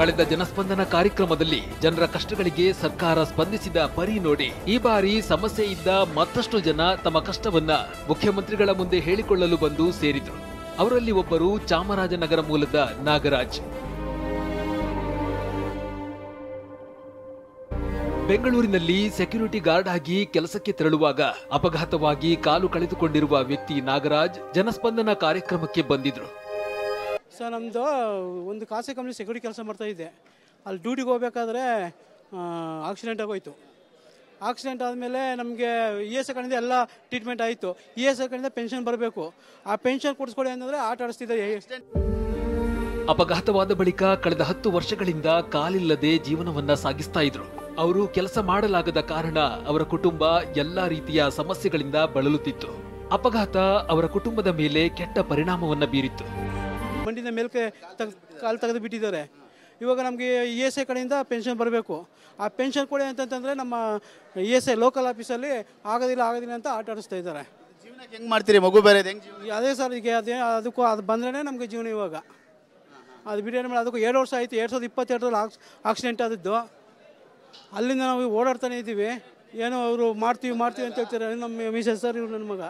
ಕಳೆದ ಜನಸ್ಪಂದನ ಕಾರ್ಯಕ್ರಮದಲ್ಲಿ ಜನರ ಕಷ್ಟಗಳಿಗೆ ಸರ್ಕಾರ ಸ್ಪಂದಿಸಿದ ಪರಿ ನೋಡಿ ಈ ಬಾರಿ ಸಮಸ್ಯೆ ಇದ್ದ ಮತ್ತಷ್ಟು ಜನ ತಮ್ಮ ಕಷ್ಟವನ್ನ ಮುಖ್ಯಮಂತ್ರಿಗಳ ಮುಂದೆ ಹೇಳಿಕೊಳ್ಳಲು ಬಂದು ಸೇರಿದ್ರು. ಅವರಲ್ಲಿ ಒಬ್ಬರು ಚಾಮರಾಜನಗರ ಮೂಲದ ನಾಗರಾಜ್. ಬೆಂಗಳೂರಿನಲ್ಲಿ ಸೆಕ್ಯೂರಿಟಿ ಗಾರ್ಡ್ ಆಗಿ ಕೆಲಸಕ್ಕೆ ತೆರಳುವಾಗ ಅಪಘಾತವಾಗಿ ಕಾಲು ಕಳೆದುಕೊಂಡಿರುವ ವ್ಯಕ್ತಿ ನಾಗರಾಜ್ ಜನಸ್ಪಂದನ ಕಾರ್ಯಕ್ರಮಕ್ಕೆ ಬಂದಿದ್ರು. ಸರ್, ನಮ್ಮದು ಒಂದು ಖಾಸಗಿ ಕಂಪ್ನಿ ಸೆಕ್ಯೂರಿಟಿ ಕೆಲಸ ಮಾಡ್ತಾಯಿದ್ದೆ. ಅಲ್ಲಿ ಡ್ಯೂಟಿಗೆ ಹೋಗ್ಬೇಕಾದ್ರೆ ಆಕ್ಸಿಡೆಂಟ್ ಆಗೋಯ್ತು. ಆಕ್ಸಿಡೆಂಟ್ ಆದಮೇಲೆ ನಮಗೆ ESI ಕಡೆಯಿಂದ ಎಲ್ಲ ಟ್ರೀಟ್ಮೆಂಟ್ ಆಯಿತು. ESI ಕಡೆಯಿಂದ ಪೆನ್ಷನ್ ಬರಬೇಕು. ಆ ಪೆನ್ಷನ್ ಕೊಡಿಸ್ಕೊಳ್ಳಿ ಅಂತಂದರೆ ಆಟ ಆಡಿಸ್ತಿದ್ದಾರೆ. ಅಪಘಾತವಾದ ಬಳಿಕ ಕಳೆದ 10 ವರ್ಷಗಳಿಂದ ಕಾಲಿಲ್ಲದೆ ಜೀವನವನ್ನ ಸಾಗಿಸ್ತಾ ಇದ್ರು. ಅವರು ಕೆಲಸ ಮಾಡಲಾಗದ ಕಾರಣ ಅವರ ಕುಟುಂಬ ಎಲ್ಲಾ ರೀತಿಯ ಸಮಸ್ಯೆಗಳಿಂದ ಬಳಲುತ್ತಿತ್ತು. ಅಪಘಾತ ಅವರ ಕುಟುಂಬದ ಮೇಲೆ ಕೆಟ್ಟ ಪರಿಣಾಮವನ್ನ ಬೀರಿತ್ತು. ಬಂಡಿನ ಮೇಲ್ಕೆ ಕಾಲು ತೆಗೆದು ಬಿಟ್ಟಿದ್ದಾರೆ. ಇವಾಗ ನಮಗೆ ESI ಕಡೆಯಿಂದ ಪೆನ್ಷನ್ ಬರಬೇಕು. ಆ ಪೆನ್ಷನ್ ಕೊಡಿ ಅಂತಂತಂದರೆ ನಮ್ಮ ESI ಲೋಕಲ್ ಆಫೀಸಲ್ಲಿ ಆಗೋದಿಲ್ಲ ಅಂತ ಆಟ ಆಡಿಸ್ತಾ ಇದ್ದಾರೆ. ಜೀವನಕ್ಕೆ ಹೆಂಗೆ ಮಾಡ್ತೀರಿ? ಮಗು ಬೇರೆ ಅದೇ ಸರ್, ಈಗ ಅದಕ್ಕೂ ಅದು ಬಂದ್ರೇ ನಮಗೆ ಜೀವನ. ಇವಾಗ ಅದು ಬಿಡಿ ಮೇಲೆ ಅದಕ್ಕೂ 2 ವರ್ಷ ಆಯಿತು. 2022ರಲ್ಲಿ ಆಕ್ಸಿಡೆಂಟ್ ಆದದ್ದು. ಅಲ್ಲಿಂದ ನಾವು ಓಡಾಡ್ತಾನೆ ಇದ್ದೀವಿ. ಏನೋ ಅವರು ಮಾಡ್ತೀವಿ ಅಂತ ಹೇಳ್ತಾರೆ ನಮ್ಮ ಮಿಸಸ್ ಸರ್, ಇವ್ರು ನನ್ನ ಮಗ.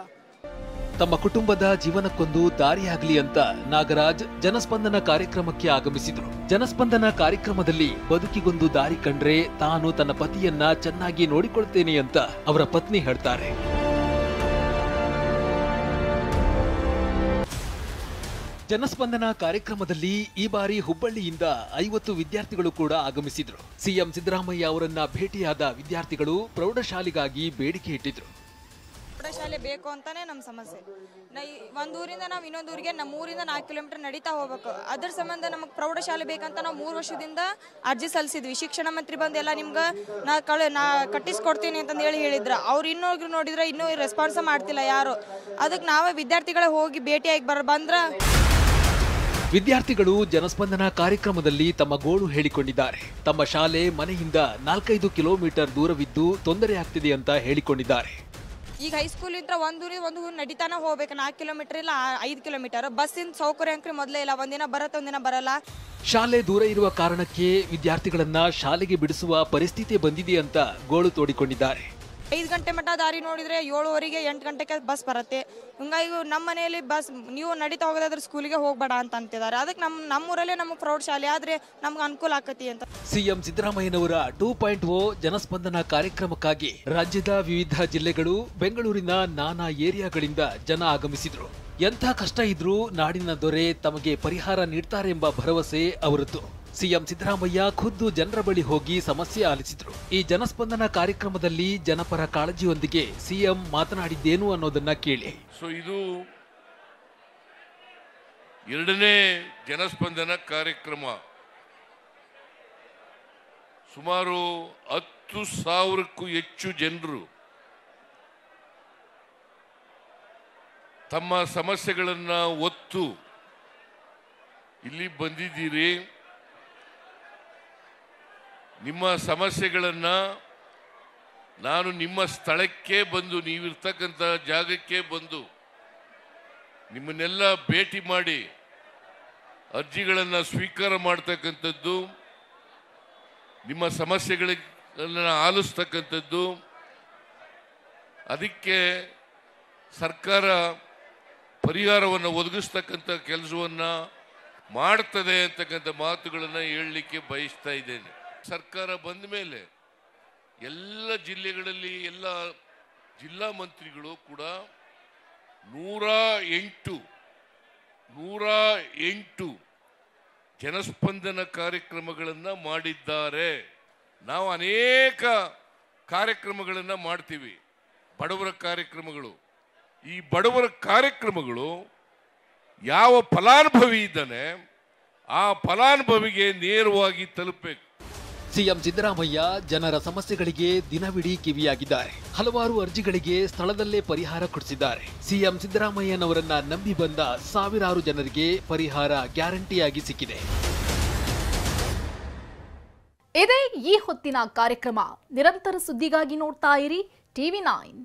ತಮ್ಮ ಕುಟುಂಬದ ಜೀವನಕ್ಕೊಂದು ದಾರಿಯಾಗಲಿ ಅಂತ ನಾಗರಾಜ್ ಜನಸ್ಪಂದನ ಕಾರ್ಯಕ್ರಮಕ್ಕೆ ಆಗಮಿಸಿದ್ರು. ಜನಸ್ಪಂದನ ಕಾರ್ಯಕ್ರಮದಲ್ಲಿ ಬದುಕಿಗೊಂದು ದಾರಿ ಕಂಡ್ರೆ ತಾನು ತನ್ನ ಪತಿಯನ್ನ ಚೆನ್ನಾಗಿ ನೋಡಿಕೊಳ್ತೇನೆ ಅಂತ ಅವರ ಪತ್ನಿ ಹೇಳ್ತಾರೆ. ಜನಸ್ಪಂದನ ಕಾರ್ಯಕ್ರಮದಲ್ಲಿ ಈ ಬಾರಿ ಹುಬ್ಬಳ್ಳಿಯಿಂದ 50 ವಿದ್ಯಾರ್ಥಿಗಳು ಕೂಡ ಆಗಮಿಸಿದ್ರು. ಸಿಎಂ ಸಿದ್ದರಾಮಯ್ಯ ಅವರನ್ನ ಭೇಟಿಯಾದ ವಿದ್ಯಾರ್ಥಿಗಳು ಪ್ರೌಢಶಾಲೆಗಾಗಿ ಬೇಡಿಕೆ ಇಟ್ಟಿದ್ರು. ಪ್ರೌಢಶಾಲೆ ಬೇಕು ಅಂತಾನೆ ನಮ್ಮ ಸಮಸ್ಯೆ. ಒಂದು ಊರಿಂದ ನಾವು ಇನ್ನೊಂದು ಊರಿಗೆ ನಮ್ಮ ಊರಿಂದ 4 ಕಿಲೋಮೀಟರ್ ನಡೀತಾ ಹೋಗ್ಬೇಕು. ಅದ್ರ ಸಂಬಂಧ ನಮಗೆ ಪ್ರೌಢಶಾಲೆ ಬೇಕಂತ ನಾವು 3 ವರ್ಷದಿಂದ ಅರ್ಜಿ ಸಲ್ಲಿಸಿದ್ವಿ. ಶಿಕ್ಷಣ ಮಂತ್ರಿ ಬಂದು ಎಲ್ಲ ನಿಮ್ಗೆ ನಾ ಕಟ್ಟಿಸ್ಕೊಡ್ತೀನಿ ಅಂತಂದು ಹೇಳಿದ್ರು. ಅವ್ರು ಇನ್ನೊಬ್ರು ನೋಡಿದ್ರೆ ಇನ್ನೂ ರೆಸ್ಪಾನ್ಸ್ ಮಾಡ್ತಿಲ್ಲ ಯಾರು. ಅದಕ್ಕೆ ನಾವೇ ವಿದ್ಯಾರ್ಥಿಗಳೇ ಹೋಗಿ ಭೇಟಿಯಾಗಿ ಬಂದ್ರ. ವಿದ್ಯಾರ್ಥಿಗಳು ಜನಸ್ಪಂದನ ಕಾರ್ಯಕ್ರಮದಲ್ಲಿ ತಮ್ಮ ಗೋಳು ಹೇಳಿಕೊಂಡಿದ್ದಾರೆ. ತಮ್ಮ ಶಾಲೆ ಮನೆಯಿಂದ 4-5 ಕಿಲೋಮೀಟರ್ ದೂರವಿದ್ದು ತೊಂದರೆ ಆಗ್ತಿದೆ ಅಂತ ಹೇಳಿಕೊಂಡಿದ್ದಾರೆ. ಈಗ ಹೈಸ್ಕೂಲ್ ಇದ್ರೆ ಒಂದು ಊರು ನಡೀತಾನೆ ಹೋಗ್ಬೇಕು. 4 ಕಿಲೋಮೀಟರ್ ಇಲ್ಲ 5 ಕಿಲೋಮೀಟರ್. ಬಸ್ಸಿನ ಸೌಕರ್ಯ ಅಂಕ್ರಿ ಮೊದಲೇ ಇಲ್ಲ. ಒಂದಿನ ಬರುತ್ತೆ, ಒಂದಿನ ಬರಲ್ಲ. ಶಾಲೆ ದೂರ ಇರುವ ಕಾರಣಕ್ಕೆ ವಿದ್ಯಾರ್ಥಿಗಳನ್ನ ಶಾಲೆಗೆ ಬಿಡಿಸುವ ಪರಿಸ್ಥಿತಿ ಬಂದಿದೆ ಅಂತ ಗೋಳು ತೋಡಿಕೊಂಡಿದ್ದಾರೆ. 5 ಗಂಟೆ ಮಟ್ಟ ದಾರಿ ನೋಡಿದ್ರೆ 7:15 8 ಗಂಟೆಗೆ ಬಸ್ ಬರುತ್ತೆ. ಹಿಂಗಾಗಿ ನಮ್ಮ ಮನೆಯಲ್ಲಿ ಬಸ್ ನೀವು ನಡೀತಾ ಹೋಗೋದಾದ್ರೆ ಸ್ಕೂಲಿಗೆ ಹೋಗ್ಬೇಡ ಅಂತ ಅಂತಿದ್ದಾರೆ. ಅದಕ್ಕೆ ನಮ್ಮೂರಲ್ಲೇ ನಮಗೆ ಪ್ರೌಢಶಾಲೆ ಆದ್ರೆ ನಮ್ಗೆ ಅನುಕೂಲ ಆಕತಿ ಅಂತ. ಸಿಎಂ ಸಿದ್ದರಾಮಯ್ಯನವರ 2.0 ಜನಸ್ಪಂದನ ಕಾರ್ಯಕ್ರಮಕ್ಕಾಗಿ ರಾಜ್ಯದ ವಿವಿಧ ಜಿಲ್ಲೆಗಳು, ಬೆಂಗಳೂರಿನ ನಾನಾ ಏರಿಯಾಗಳಿಂದ ಜನ ಆಗಮಿಸಿದ್ರು. ಎಂಥ ಕಷ್ಟ ಇದ್ರೂ ನಾಡಿನ ದೊರೆ ತಮಗೆ ಪರಿಹಾರ ನೀಡ್ತಾರೆಂಬ ಭರವಸೆ ಅವರದ್ದು. ಸಿಎಂ ಸಿದ್ದರಾಮಯ್ಯ ಖುದ್ದು ಜನರ ಬಳಿ ಹೋಗಿ ಸಮಸ್ಯೆ ಆಲಿಸಿದ್ರು. ಈ ಜನಸ್ಪಂದನ ಕಾರ್ಯಕ್ರಮದಲ್ಲಿ ಜನಪರ ಕಾಳಜಿಯೊಂದಿಗೆ ಸಿಎಂ ಮಾತನಾಡಿದ್ದೇನು ಅನ್ನೋದನ್ನ ಕೇಳಿ. ಇದು 2ನೇ ಜನಸ್ಪಂದನ ಕಾರ್ಯಕ್ರಮ. ಸುಮಾರು 10,000ಕ್ಕೂ ಹೆಚ್ಚು ಜನರು ತಮ್ಮ ಸಮಸ್ಯೆಗಳನ್ನ ಒತ್ತು ಇಲ್ಲಿ ಬಂದಿದ್ದೀರಿ. ನಿಮ್ಮ ಸಮಸ್ಯೆಗಳನ್ನ ನಾನು ನಿಮ್ಮ ಸ್ಥಳಕ್ಕೆ ಬಂದು, ನೀವಿರ್ತಕ್ಕಂಥ ಜಾಗಕ್ಕೆ ಬಂದು ನಿಮ್ಮನ್ನೆಲ್ಲ ಭೇಟಿ ಮಾಡಿ ಅರ್ಜಿಗಳನ್ನು ಸ್ವೀಕಾರ ಮಾಡ್ತಕ್ಕಂಥದ್ದು, ನಿಮ್ಮ ಸಮಸ್ಯೆಗಳನ್ನ ಆಲಿಸ್ತಕ್ಕಂಥದ್ದು, ಅದಕ್ಕೆ ಸರ್ಕಾರ ಪರಿಹಾರವನ್ನು ಒದಗಿಸ್ತಕ್ಕಂಥ ಕೆಲಸವನ್ನು ಮಾಡ್ತದೆ ಅಂತಕ್ಕಂಥ ಮಾತುಗಳನ್ನು ಹೇಳಲಿಕ್ಕೆ ಬಯಸ್ತಾ ಇದ್ದೇನೆ. ಸರ್ಕಾರ ಬಂದ ಮೇಲೆ ಎಲ್ಲ ಜಿಲ್ಲೆಗಳಲ್ಲಿ ಎಲ್ಲ ಜಿಲ್ಲಾ ಮಂತ್ರಿಗಳು ಕೂಡ 108 ಜನಸ್ಪಂದನ ಕಾರ್ಯಕ್ರಮಗಳನ್ನು ಮಾಡಿದ್ದಾರೆ. ನಾವು ಅನೇಕ ಕಾರ್ಯಕ್ರಮಗಳನ್ನು ಮಾಡ್ತೀವಿ, ಬಡವರ ಕಾರ್ಯಕ್ರಮಗಳು. ಈ ಬಡವರ ಕಾರ್ಯಕ್ರಮಗಳು ಯಾವ ಫಲಾನುಭವಿ ಇದ್ದಾನೆ ಆ ಫಲಾನುಭವಿಗೆ ನೇರವಾಗಿ ತಲುಪಬೇಕು. ಸಿಎಂ ಸಿದ್ದರಾಮಯ್ಯ ಜನರ ಸಮಸ್ಯೆಗಳಿಗೆ ದಿನವಿಡೀ ಕಿವಿಯಾಗಿದ್ದಾರೆ. ಹಲವಾರು ಅರ್ಜಿಗಳಿಗೆ ಸ್ಥಳದಲ್ಲೇ ಪರಿಹಾರ ಕೊಡಿಸಿದ್ದಾರೆ. ಸಿಎಂ ಸಿದ್ದರಾಮಯ್ಯನವರನ್ನ ನಂಬಿ ಬಂದ ಸಾವಿರಾರು ಜನರಿಗೆ ಪರಿಹಾರ ಗ್ಯಾರಂಟಿಯಾಗಿ ಸಿಕ್ಕಿದೆ. ಇದೇ ಈ ಹೊತ್ತಿನ ಕಾರ್ಯಕ್ರಮ. ನಿರಂತರ ಸುದ್ದಿಗಾಗಿ ನೋಡ್ತಾ ಇರಿ TV9.